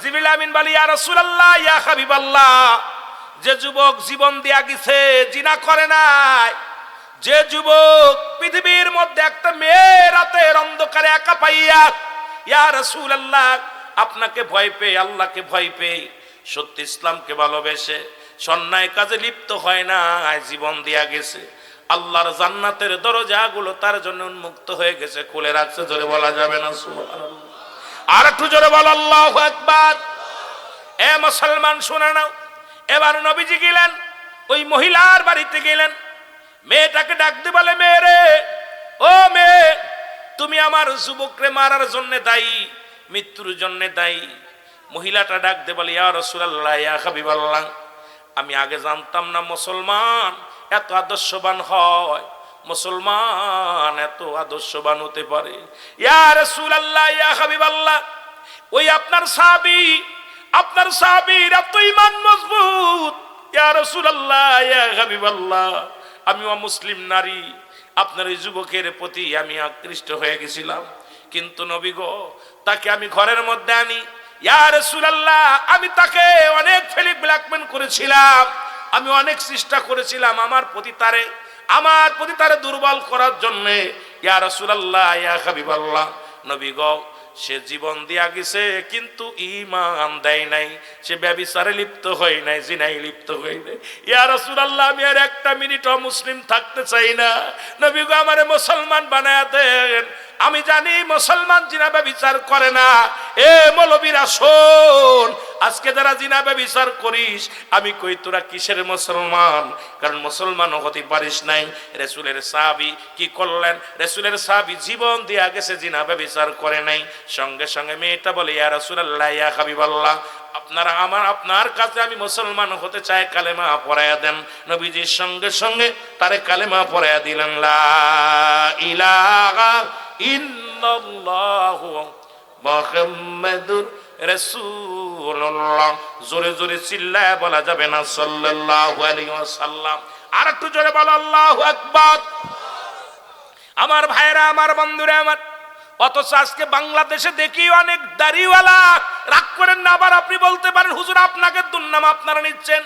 জিবরিল আমিন বলে, ইয়া রাসূলুল্লাহ, ইয়া হাবিবাল্লাহ, যে যুবক জীবন দিয়া গেছে জিনা করে নাই, যে যুবক পৃথিবীর মধ্যে একটা মেয়ে রাতের অন্ধকারে একা পাইয়া ইয়া রাসূলুল্লাহ আপনাকে ভয় পেয়ে, আল্লাহকে ভয় পেয়ে, সত্য ইসলামকে ভালোবেসে অন্যায় কাজে লিপ্ত হয় না, জীবন দিয়া গেছে, আল্লাহর জান্নাতের দরজাগুলো তার জন্য উন্মুক্ত হয়ে গেছে, খুলে রাখছে। জোরে বলা যাবে না সুবহানাল্লাহ? আর একটু জোরে বল আল্লাহু আকবার। এ মুসলমান শুনে নাও, এবার নবীজি গেলেন, ওই মহিলার বাড়িতে গেলেন, মেয়েটাকে ডাকতে বলে, মেয়ে রে, ও মেয়ে, তুমি আমার যুবকরে মারার জন্য দায়ী, মৃত্যুর জন্য দায়ী। মহিলাটা ডাকতে বলে, ইয়া রাসূলুল্লাহ, ইয়া হাবিবাল্লাহ, আমি আগে জানতাম না মুসলমান এত আদর্শবান হয়, মুসলমান এত আদর্শবান হতে পারে। ইয়া রাসূলুল্লাহ, ইয়া হাবিবাল্লাহ, ওই আপনার সাহাবীর এত ঈমান মজবুত। ইয়া রাসূলুল্লাহ, ইয়া হাবিবাল্লাহ, আমি মুসলিম নারী, আপনার এই যুবকের প্রতি আমি আকৃষ্ট হয়ে গেছিলাম, কিন্তু নবী গো, তাকে আমি ঘরের মধ্যে আনি। ইয়া রাসূলুল্লাহ, আমি তাকে অনেক ব্ল্যাকমেল করেছিলাম, আমি অনেক চেষ্টা করেছিলাম আমার প্রতি তারে দুর্বল করার জন্য। ইয়া রাসূলুল্লাহ, ইয়া হাবিবাল্লাহ, নবী গো, সে জীবন দিয়া গেছে কিন্তু ঈমান দেয় নাই, সে ব্যভিচারে লিপ্ত হয় নাই, জিনায় লিপ্ত হয় নাই। ইয়া রাসূলুল্লাহ, আমি আর একটা মিনিটও মুসলিম থাকতে চাই না, নবী গো, আমারে মুসলমান বানায়া দেন। আমি জানি মুসলমান জিনা ব্যভিচার করে না। এ মৌলবীরা শোন, আজকে যারা জিনা ব্যভিচার করিস, আমি কই তোরা কিসের মুসলমান? কারণ মুসলমান হতে পারিস নাই। রাসূলের সাহাবী কি করলেন? রাসূলের সাহাবী জীবন দিয়া গেছে, জিনা ব্যভিচার করে নাই। সঙ্গে সঙ্গে মেয়েটা বলে, ইয়া রাসূলুল্লাহ, ইয়া হাবিবাল্লাহ, আপনার কাছে আমি মুসলমান হতে চাই, কালেমা পড়ায়া দেন। নবীজির সঙ্গে সঙ্গে তারে কালেমা পড়ায়া দিলেন, লা ইলাহা ইল্লাল্লাহু মুহাম্মাদুর রাসূলুল্লাহ। জোরে জোরে চিল্লায় বলা যাবে না সাল্লাল্লাহু আলাইহি ওয়াসাল্লাম? আর একটু জোরে বলো আল্লাহু আকবার। আমার ভাইরা, আমার বন্ধুরা আমার, অথচ আজকে বাংলাদেশে দেখি অনেক দাড়িওয়ালা, রাগ করেন না, আবার আপনি বলতে পারেন হুজুর আপনাকে দুর্নাম আপনারা নিচ্ছেন।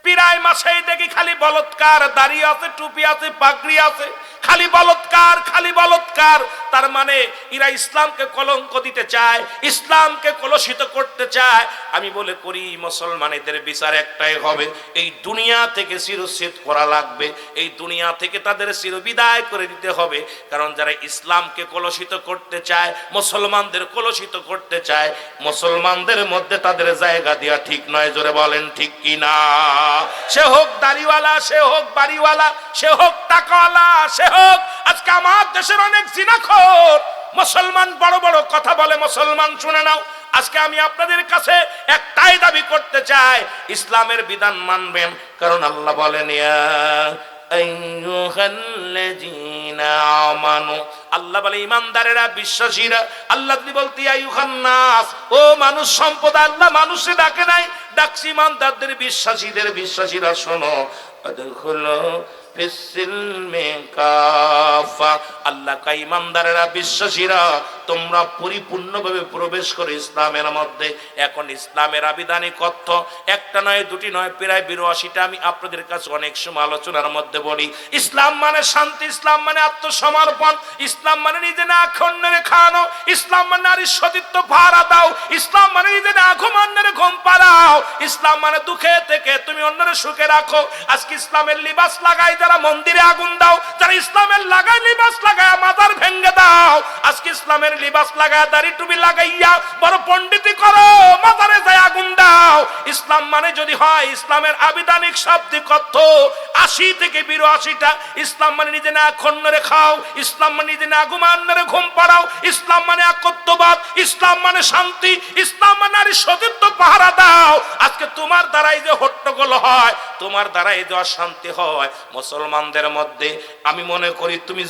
প্রায় মাসেই দেখি খালি বলৎকার, দাড়ি আছে, টুপি আছে, পাগড়ি আছে, খালি বলৎকার, খালি বলৎকার। তার মানে এরা ইসলামকে কলঙ্ক দিতে চায়, ইসলামকে কলুষিত করতে চায়। আমি বলে করি, মুসলমানদের বিচার একটাই হবে, এই দুনিয়া থেকে চিরচ্ছেদ করা লাগবে, এই দুনিয়া থেকে তাদের চিরবিদায় করে দিতে হবে। কারণ যারা ইসলামকে কলুষিত করতে চায়, মুসলমানদের কলুষিত করতে চায়, মুসলমানদের মধ্যে তাদের জায়গা দেওয়া ঠিক নয়। জোরে বলেন ঠিক কি না? সে হোক দাড়িওয়ালা, সে হোক বাড়িওয়ালা, সে হোক টাকাওয়ালা, সে হোক, আজকে আমার দেশের অনেক জিনাখোর মুসলমান বড় বড় কথা বলে। মুসলমান শুনে নাও, আজকে আমি আপনাদের কাছে একটাই দাবি করতে চাই, ইসলামের বিধান মানবেন। কারণ আল্লাহ বলেন, ইয়া আইয়ুহাল্লাযীনা আমানু, আল্লাহ বলে ইমানদারেরা, বিশ্বাসীরা। আল্লাহ তিনি বলতে আইয়ুহান নাস, ও মানুষ সম্প্রদায়। আল্লাহ মানুষে ডাকে নাই, ডাকছি ইমানদারদের, বিশ্বাসীদের। বিশ্বাসীরা শোনো, আদখুলু ফিস-সিলমি কাফা, আল্লাহ কয় ইমানদারেরা, বিশ্বাসীরা, তোমরা পরিপূর্ণভাবে প্রবেশ করো ইসলামের মধ্যে। এখন ইসলামের আবিধানিক অর্থ একটা নয়, দুটি নয়, প্রায় 82টা আমি আপনাদের কাছে অনেক সময় আলোচনার মধ্যে বলি। ইসলাম মানে শান্তি, ইসলাম মানে আত্মসমর্পণ, ইসলাম মানে নিজে না খন্ডরে খাওয়ানো, ইসলাম মানে নারীর সতীত্ব ভাড়া দাও, ইসলাম মানে নিজে না ঘুমান্নের ঘুম পাড়াও, ইসলাম মানে দুঃখে থেকে তুমি অন্যের সুখে রাখো। আজকে ইসলামের লিবাস লাগাই যারা মন্দিরে আগুন দাও, যারা ইসলামের লাগাই লিবাস লাগায় মাজার ভেঙ্গে দাও, আজকে ইসলামের লিবাস লাগায় দাড়ি টুপি লাগাইয়া বড় পণ্ডিতি করো, মাজারে যায় আগুন দাও। ইসলাম মানে যদি হয় ইসলামের আবিধানিক শাব্দিক অর্থ 80 থেকে 82টা। ইসলাম মানে নিজে না খন্ডরে খাও, ইসলাম মানে নিজে না ঘুমান্নরে ঘুম পাড়াও, ইসলাম মানে একত্ববাদ, ইসলাম মানে শান্তি, ইসলাম মানে নারীর সতীত্ব পাহারা দাও। আজকে তোমার দ্বারাই যে হট্টগোল হয়, তোমার দ্বারা এই যে অশান্তি হয় মুসলমানদের মধ্যে, আমি মনে করি তুমি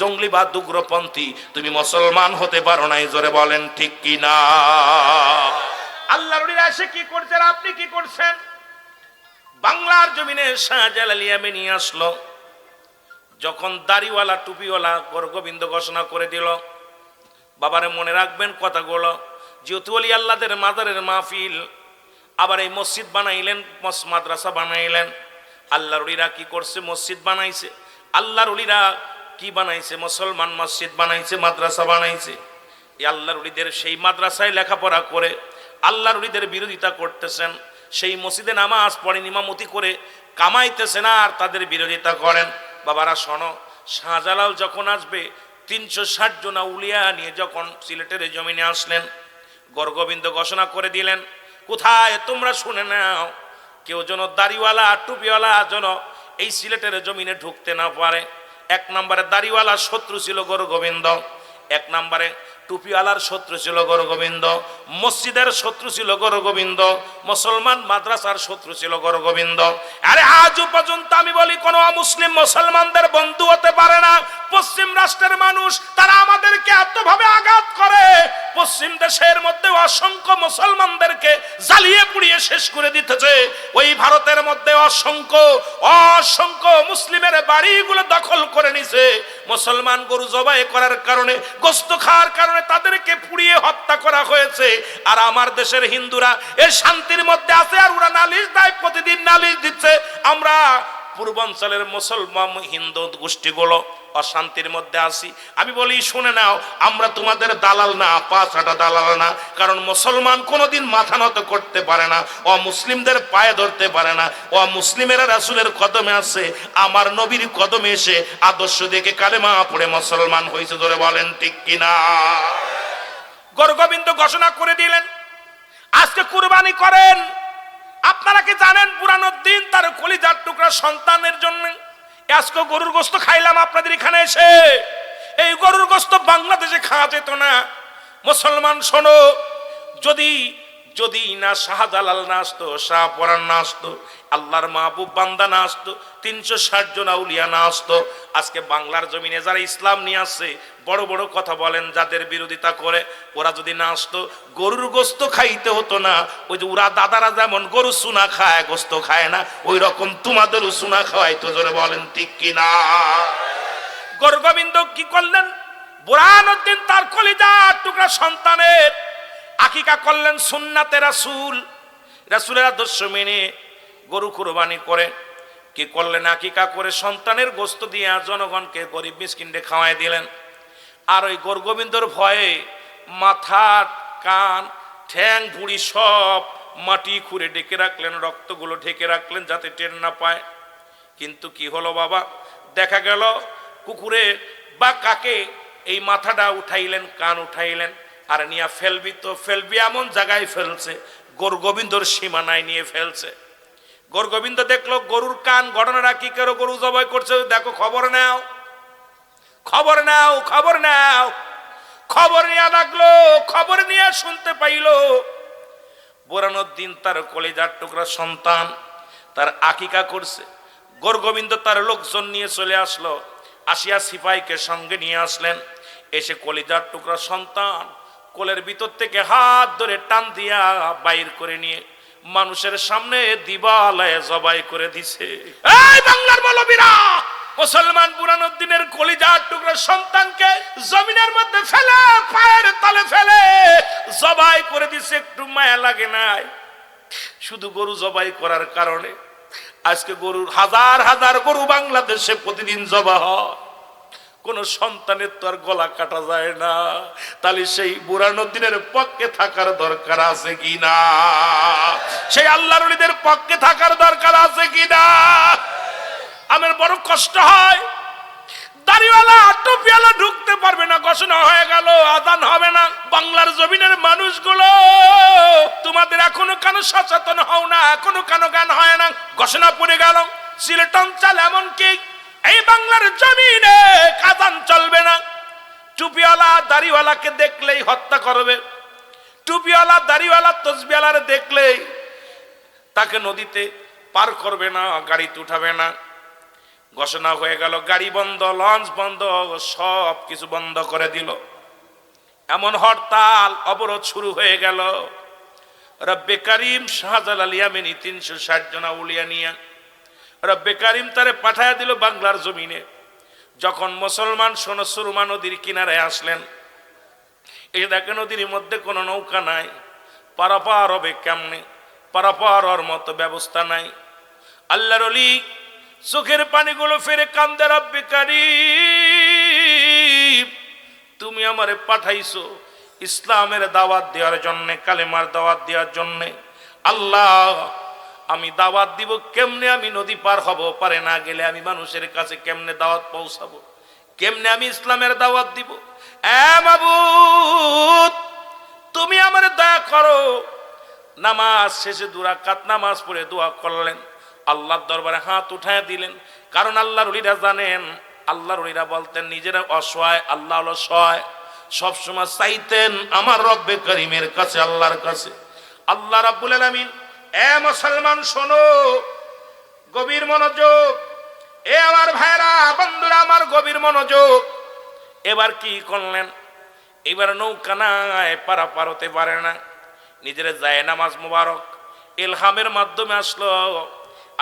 জঙ্গলিবাদ উগ্রপন্থী, তুমি মুসলমান হতে পারো না। জোরে বলেন ঠিক কি না? আল্লাহর ওলিরা এসে কি করছেন, আপনি কি করছেন? বাংলার জমিনে শাহজালাল ইয়ামানি আসলো, যখন দাড়িওয়ালা টুপিওয়ালা গরগোবিন্দ ঘোষণা করে দিল, বাবারে মনে রাখবেন কথাগুলো, যেহেতু ওলি আল্লাহদের মাজারের মাহফিল, আবার এই মসজিদ বানাইলেন, মাদ্রাসা বানাইলেন। আল্লাহর ওলিরা কি করছে? মসজিদ বানাইছে। আল্লাহর ওলিরা কি বানাইছে? মুসলমান মসজিদ বানাইছে, মাদ্রাসা বানাইছে। এই আল্লাহর ওলিদের সেই মাদ্রাসায় লেখাপড়া করে আল্লাহর ওলিদের বিরোধিতা করতেছেন, সেই মসজিদে নামাজ পড়েন, ইমামতি করে কামাইতেছেন আর তাদের বিরোধিতা করেন। বাবারা শোনো, শাহজালাল যখন আসবে 360 জন আউলিয়া নিয়ে যখন সিলেটের জমিনে আসলেন, গরগোবিন্দ ঘোষণা করে দিলেন, কোথায় তোমরা শুনে নাও, কেউ যেন দাড়িওয়ালা টুপিওয়ালা যেন এই সিলেটের জমিনে ঢুকতে না পারে। 1 নম্বরে দাড়িওয়ালার শত্রু ছিল গরগোবিন্দ, 1 নম্বরে টুপিওয়ালার শত্রু ছিল গরগোবিন্দ, মসজিদের শত্রু ছিল গরগোবিন্দ, মুসলমান মাদ্রাসার শত্রু ছিল গরগোবিন্দ। আরে আজও পর্যন্ত আমি বলি কোন মুসলিম মুসলমানদের বন্ধু হতে পারে না। পশ্চিম রাষ্ট্রের মানুষ তারা আমাদেরকে এতভাবে আঘাত করে, পশ্চিম দেশের মধ্যে অসংখ্য মুসলমানদেরকে জ্বালিয়ে পুড়িয়ে শেষ করে দিতেছে। ওই ভারতের মধ্যে অসংখ্য মুসলিমের বাড়িগুলো দখল করে নিছে। মুসলমান গরু জবাই করার কারণে, গোশত খাওয়ার কারণে তাদেরকে পুড়িয়ে হত্যা করা হয়েছে। আর আমার দেশের হিন্দুরা এই শান্তির মধ্যে আছে, আর ওরা নালিশ দেয়, প্রতিদিন নালিশ দিচ্ছে। আমরা পূর্বাঞ্চলের মুসলমান হিন্দু গোষ্ঠীগুলো অশান্তির মধ্যে আছি। আমি বলি শুনে নাও, আমরা তোমাদের দালাল না, পাঁচাটা দালাল না। কারণ মুসলমান কোনোদিন মাথা নত করতে পারে না, মুসলিমদের পায়ে ধরতে পারে না। মুসলিমেরা রাসূলের কদমে আছে, আমার নবীর কদমে এসে আদর্শ দেখে কালেমা পড়ে মুসলমান হয়েছে। ধরে বলেন ঠিক কিনা? গরগোবিন্দ ঘোষণা করে দিলেন, আজকে কুরবানি করেন। আপনারা কি জানেন, বুরহানুদ্দিন তার কলিজার টুকরা সন্তানের জন্য আজকে গরুর গোশত খাইলাম আপনাদের এখানে এসে। এই গরুর গোশত বাংলাদেশে খাওয়া যেত না। মুসলমান শোনো, যদি না শাহজালাল না আসতো, শাহপরান না আসতো, আল্লাহর মাহবুব বান্দা না আসতো, 360 জন আউলিয়া না আসতো, আজকে বাংলার জমিনে যারা ইসলাম নিয়ে আসছে, বড় বড় কথা বলেন, যাদের বিরোধিতা করে, ওরা যদি না আসতো, গরুর গোশত খাইতে হতো না। ওই যে ওরা দাদারা যেমন গরু চুনা খায়, গোশত খায় না, ওই রকম তোমাদেরও চুনা খাওয়াইতো। জোরে বলেন ঠিক কিনা? গরগোবিন্দ কি করলেন? বুরহানুদ্দিন তার কলিজার টুকরা সন্তানের আকিকা করলেন সুন্নাতে রাসূলের আদর্শ মেনে গরু কুরবানি করে। কি করলেন? আকিকা করে সন্তানের গোশত দিয়ে জনগণকে, গরিব মিসকিনদের খাওয়াই দিলেন। আর ওই গরগোবিন্দর ভয়ে মাথা, কান, ঠ্যাং, ভুঁড়ি সব মাটি খুঁড়ে ঢেকে রাখলেন, রক্তগুলো ঢেকে রাখলেন যাতে টের না পায়। কিন্তু কি হলো বাবা, দেখা গেল কুকুরে বা কাকে এই মাথাটা উঠাইলেন, কান উঠাইলেন, আর নিয়ে ফেলবি এমন জায়গায় ফেলছে, গরগোবিন্দর সীমানায় নিয়ে ফেলছে। গরগোবিন্দ দেখলো গরুর কান, ঘটনাটা কি করে গরু জবাই করছে, দেখো, খবর নাও। খবর নিয়ে ডাকলো, খবর নিয়ে শুনতে পাইল বুরহানুদ্দিন তার কলিজার টুকরা সন্তান তার আকিকা করছে। গরগোবিন্দ তার লোকজন নিয়ে চলে আসলো, আসিয়া সিপাহীকে সঙ্গে নিয়ে আসলেন। এসে কলিজার টুকরা সন্তান কোলের ভিতর থেকে হাত ধরে টান দিয়া বাইর করে নিয়ে মানুষের সামনে দিবালয়ে জবাই করে দিছে। এই বাংলার মৌলবীরা, মুসলমান বুরহানুদ্দিনের কলিজার টুকরা সন্তানকে জমিনের মধ্যে ফেলে, পায়ের তলে ফেলে জবাই করে দিছে। একটু মায়া লাগে নাই? শুধু গরু জবাই করার কারণে আজকে গরুর হাজার গরু বাংলাদেশে প্রতিদিন জবাই হয়। কোন সন্তানের তো আর গলা কাটা যায় না। তাহলে সেই বুরহানুদ্দিনের পক্ষে থাকার দরকার আছে কিনা? সেই আল্লাহর ওলিদের পক্ষে থাকার দরকার আছে কিনা? আমার বড় কষ্ট হয়, দাড়িওয়ালা টুপিওয়ালা ঢুকতে পারবে না, ঘোষণা হয়ে গেল আযান হবে না। বাংলার জমিনের মানুষগুলো, তোমাদের এখনো কেন সচেতন হও না? এখনো কেন জ্ঞান হয় না? ঘোষণা পড়ে গেল সিলেট অঞ্চল এমনকি এই বাংলার জমিনে আযান চলবে না। টুপিওয়ালা দাড়িওয়ালাকে দেখলেই হত্যা করবে, টুপিওয়ালা দাড়িওয়ালা তসবিওয়ালার দেখলেই তাকে নদীতে পার করবে না, গাড়িতে উঠাবে না। ঘোষণা হয়ে গেল গাড়ি বন্ধ, লঞ্চ বন্ধ, সব কিছু বন্ধ করে দিল। এমন হরতাল অবরোধ শুরু হয়ে গেল। রব্বে কারিম শাহজালাল ইয়ামানি 360 জন আউলিয়া নিয়া রব্বে কারিম তারে পাঠায়া দিল বাংলার জমিনে। যখন মুসলমান সুরমা নদীর কিনারে আসলেন, এই দেখে নদীর মধ্যে কোনো নৌকা নাই, পারাপার হবে কেমনে? পারাপার হওয়ার মতো ব্যবস্থা নাই। আল্লাহর ওলি চোখের পানিগুলো ফেরে কান্দে, রব্বে কারিম তুমি আমারে পাঠাইছো ইসলামের দাওয়াত দেওয়ার জন্য, কালেমার দাওয়াত দেওয়ার জন্য। আল্লাহ আমি দাওয়াত দিব কেমনে? আমি নদী পার হব, পারে না গেলে আমি মানুষের কাছে কেমনে দাওয়াত পৌঁছাবো? কেমনে আমি ইসলামের দাওয়াত দিব? এ মাবুদ তুমি আমারে দয়া করো। নামাজ শেষে 2 রাকাত নামাজ পড়ে দোয়া করলেন, আল্লাহর দরবারে হাত উঠায় দিলেন। কারণ আল্লাহর ওলিরা জানেন, আল্লাহর ওলিরা বলতেন নিজেরা অসহায়, আল্লাহ হলো সহায়। সবসময় চাইতেন আমার রব্বে করিমের কাছে, আল্লাহর কাছে। আল্লাহ রাব্বুল আলামিন, এ মুসলমান শোনো, গভীর মনোযোগ। এ আমার ভাইরা বন্ধুরা আমার গভীর মনোযোগ। এবার কি করলেন? এবার নৌকা নাই, পারাপার হতে পারে না। নিজের যায় নামাজ মুবারক ইলহামের মাধ্যমে আসলো।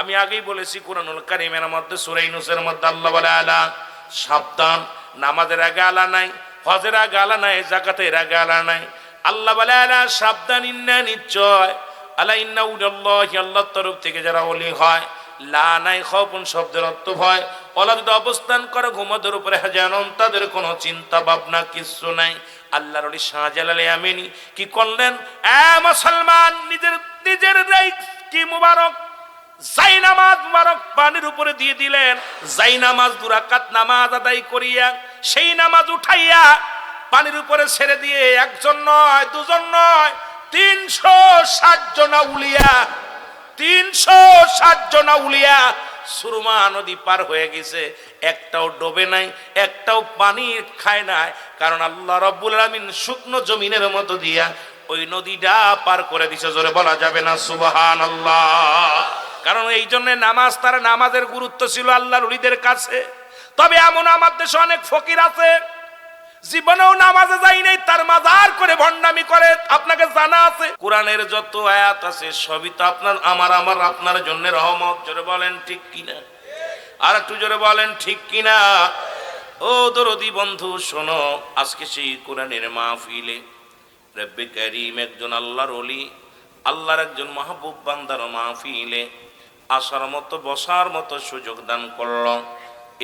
আমি আগেই বলেছি কুরআনুল কারীমের মধ্যে সূরা ইউনূসের মধ্যে আল্লাহ বলে আলা সাবধান, নামাজের আগে আলা নাই, হজের আগে আলা নাই, যাকাতের আগে আলা নাই। আল্লাহ বলে আলা সাবধান, ইন্না নিশ্চয়, আলা ইন্না উল্লাহি আল্লাহর তরফ থেকে যারা ওলি হয়, লা নাই খাউফুন শব্দের অর্থ ভয়, ওলা যদি অবস্থান করে ঘুমদের উপরে হাজারন, তাদের কোনো চিন্তা ভাবনা কিছু নাই। আল্লাহর ওলি শাহজালাল ইয়ামানি কি করলেন? এ মুসলমান নিজের কি মুবারক যাই নামাজ মুবারক পানির উপরে দিয়ে দিলেন। যাই নামাজ 2 রাকাত নামাজ আদায় করিয়া সেই নামাজ উঠাইয়া পানির উপরে ছেড়ে দিয়ে একজন নয়, দুজন নয়, 360 জন আউলিয়া, 360 জন আউলিয়া সুরমা নদী পার হয়ে গেছে। একটাও ডোবে নাই, একটাও পানি খায় নাই। কারণ আল্লাহ রাব্বুল আলামিন শুকনো জমিনের মতো দিয়া ওই নদীটা পার করে দিছে। জোরে বলা যাবে না সুবহানাল্লাহ? কারণ এই জন্য নামাজ, তার নামাজের গুরুত্ব ছিল আল্লাহর ওলিদের কাছে। তবে এমন আমার দেশে অনেক ফকির আছে জীবনেও নামাজে যায় নাই, তার মাজার করে ভণ্ডামি করে। আপনাকে জানা আছে কোরআনের যত আয়াত আছে সবই তো আপনার আপনার জন্য রহমত। জোরে বলেন ঠিক কিনা? আর একটু জোরে বলেন ঠিক কিনা? ও দরদি বন্ধু শোনো, আজকে সেই কোরআনের মাহফিলে রব্বে কারীম একজন আল্লাহর ওলি, আল্লাহর একজন মাহবুব বান্দার মাহফিলে আসার মতো, বসার মতো সুযোগ দান করল।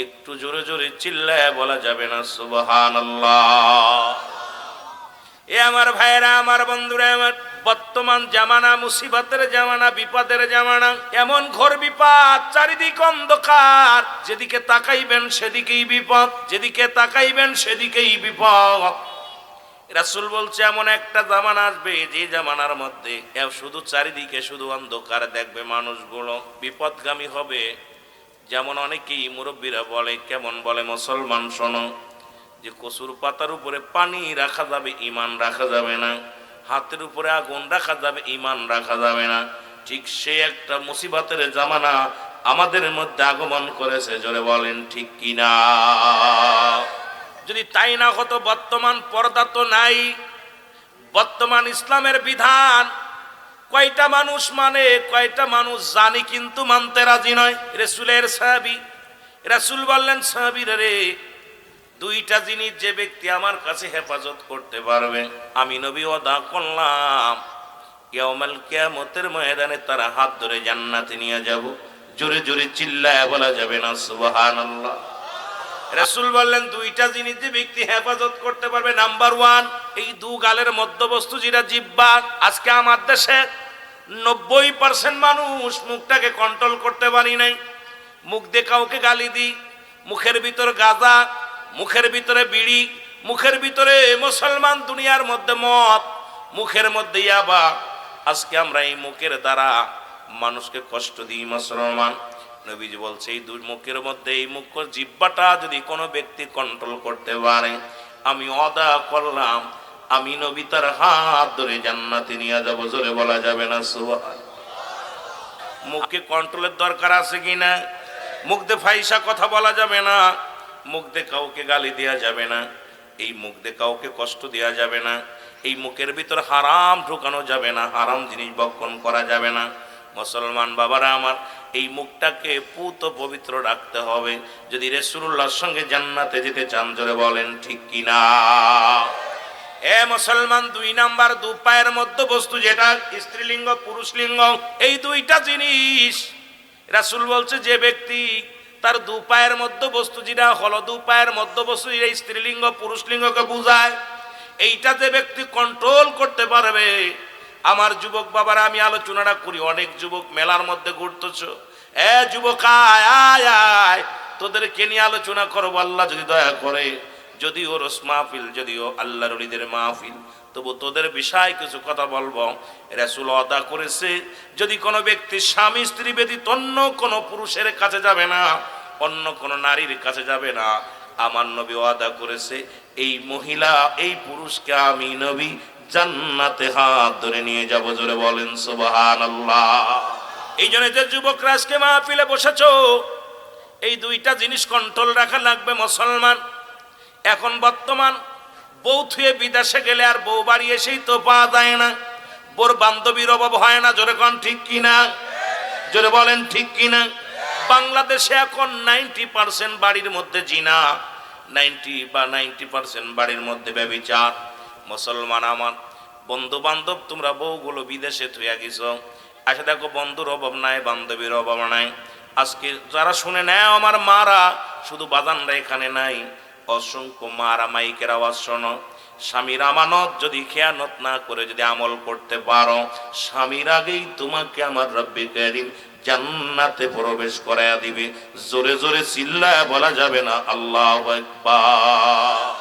একটু জোরে জোরে চিল্লায় বলা যাবে না সুবহানাল্লাহ? এ আমার ভাইরা, আমার বন্ধুরা, আমার বর্তমান জামানা মুসিবতের জামানা, বিপদের জামানা। এমন ঘোর বিপদ, চারিদিক অন্ধকার, যেদিকে তাকাইবেন সেদিকেই বিপদ, যেদিকে তাকাইবেন সেদিকেই বিপদ। রাসূল বলছে এমন একটা জামানা আসবে যে জামানার মধ্যে শুধু চারিদিকে শুধু অন্ধকার দেখবে, মানুষগুলো বিপদগামী হবে। যেমন অনেকেই মুরব্বীরা বলে, কেমন বলে, মুসলমান শোনো, যে কচুর পাতার উপরে পানি রাখা যাবে, ঈমান রাখা যাবে না। হাতের উপরে আগুন রাখা যাবে, ঈমান রাখা যাবে না। ঠিক সে একটা মুসিবতের জামানা আমাদের মধ্যে আগমন করেছে। জোরে বলেন ঠিক কিনা? যদি তাই না হতো, বর্তমান পর্দা তো নাই, বর্তমান ইসলামের বিধান কয়টা মানুষ মানে, কয়টা মানুষ জানি কিন্তু মানতে রাজি নয়। রাসূলের সাহাবী, রাসূল বললেন সাহাবীরা রে, 2টা জিনিস যে ব্যক্তি আমার কাছে হেফাজত করতে পারবে, আমি নবী ওয়াদা করলাম ইয়াউমাল কিয়ামতের ময়দানে তারা হাত ধরে জান্নাতে নিয়ে যাব। জোরে জোরে চিল্লায় বলা যাবে না সুবহানাল্লাহ? রাসূল বললেন 2টা জিনিস যে ব্যক্তি হেফাজত করতে পারবে। নাম্বার 1, এই 2 গালের মধ্যবস্তু যেটা জিহ্বা। আজকে আমার দেশে 90% মানুষ মুখটাকে কন্ট্রোল করতে পারি নাই। মুখ দিয়ে কাউকে গালি দিই, মুখের ভিতর গাঁজা, মুখের ভিতরে বিড়ি, মুখের ভিতরে মুসলমান দুনিয়ার মধ্যে মদ, মুখের মধ্যে ইয়াবা। আজকে আমরা এই মুখের দ্বারা মানুষকে কষ্ট দিই মুসলমান। নবীজি বলছে এই 2 মুখের মধ্যে এই মুখ জিহ্বাটা যদি কোনো ব্যক্তি কন্ট্রোল করতে পারে, আমি ওয়াদা করলাম আমি নবী তার হাত ধরে জান্নাতে নিয়ে যাব। জোরে বলা যাবে না সুবহানাল্লাহ? মুখে কন্ট্রোলের দরকার আছে কিনা? মুখ দিয়ে ফাইসা কথা বলা যাবে না, মুখ দিয়ে কাউকে গালি দেওয়া যাবে না, এই মুখ দিয়ে কাউকে কষ্ট দেওয়া যাবে না, এই মুখের ভিতর হারাম ঢুকানো যাবে না, হারাম জিনিস ভক্ষণ করা যাবে না। মুসলমান বাবারা আমার, এই মুখটাকে পুত পবিত্র রাখতে হবে যদি রাসূলুল্লাহর সঙ্গে জান্নাতে যেতে চান। জোরে বলেন ঠিক কিনা? এ মুসলমান, 2 নাম্বার, দু পায়ের মধ্যে বস্তু যেটা স্ত্রীলিঙ্গ পুরুষলিঙ্গ, এই দুইটা জিনিস রাসূল বলছে যে ব্যক্তি তার 2 পায়ের মধ্যে বস্তু যেটা হলো 2 পায়ের মধ্যে বস্তু যেটা স্ত্রীলিঙ্গ পুরুষলিঙ্গকে বুঝায়, এইটা যে ব্যক্তি কন্ট্রোল করতে পারবে। আমার যুবক বাবারা, আমি আলোচনাটা করি, অনেক যুবক মেলার মধ্যে ঘুরতেছ, এ যুবক আয় আয় আয়, তোদেরকে নিয়ে আলোচনা করবো আল্লাহ যদি দয়া করে। যদিও রস মাহফিল, যদিও আল্লাহর ওলিদের মাহফিল, তবু তোদের বিষয় কিছু কথা বলবো। রাসূল ওয়াদা করেছে, যদি কোনো ব্যক্তি স্বামী স্ত্রী ব্যতীত অন্য কোনো পুরুষের কাছে যাবে না, অন্য কোনো নারীর কাছে যাবে না, আমার নবী ওয়াদা করেছে এই মহিলা এই পুরুষকে আমি নবী জান্নাতে হাত ধরে নিয়ে যাব। জোরে বলেন সুবহানাল্লাহ। এই জন্য যে যুবকরা আজকে মাহফিলে বসেছো, এই দুইটা জিনিস কন্ট্রোল রাখা লাগবে মুসলমান। এখন বর্তমান বউ থুয়ে বিদেশে গেলে আর বউ বাড়ি এসেই তো পাওয়া যায় না, বোর বান্ধবীর অভাব হয় না। জোরে কোন ঠিক কিনা? জোরে বলেন ঠিক কিনা? বাংলাদেশে এখন 90% বাড়ির মধ্যে জিনা, 90% বাড়ির মধ্যে ব্যভিচার। মুসলমান আমার, বন্ধু বান্ধব তোমরা বউগুলো বিদেশে থুয়া গেছো, আসে দেখো বন্ধুর অভাব নাই, বান্ধবীর অভাব নাই। আজকে যারা শুনে নেয় আমার মারা, শুধু বাজানরা এখানে নাই, অসংখ্য মারা মাইকের আওয়াজ শোনো। স্বামীর আমানত যদি খেয়ানত না করে যদি আমল করতে পারো, স্বামীর আগেই তোমাকে আমার রব্বে কারীম জান্নাতে প্রবেশ করায়া দিবে। জোরে জোরে চিল্লায়া বলা যাবে না আল্লাহু আকবার।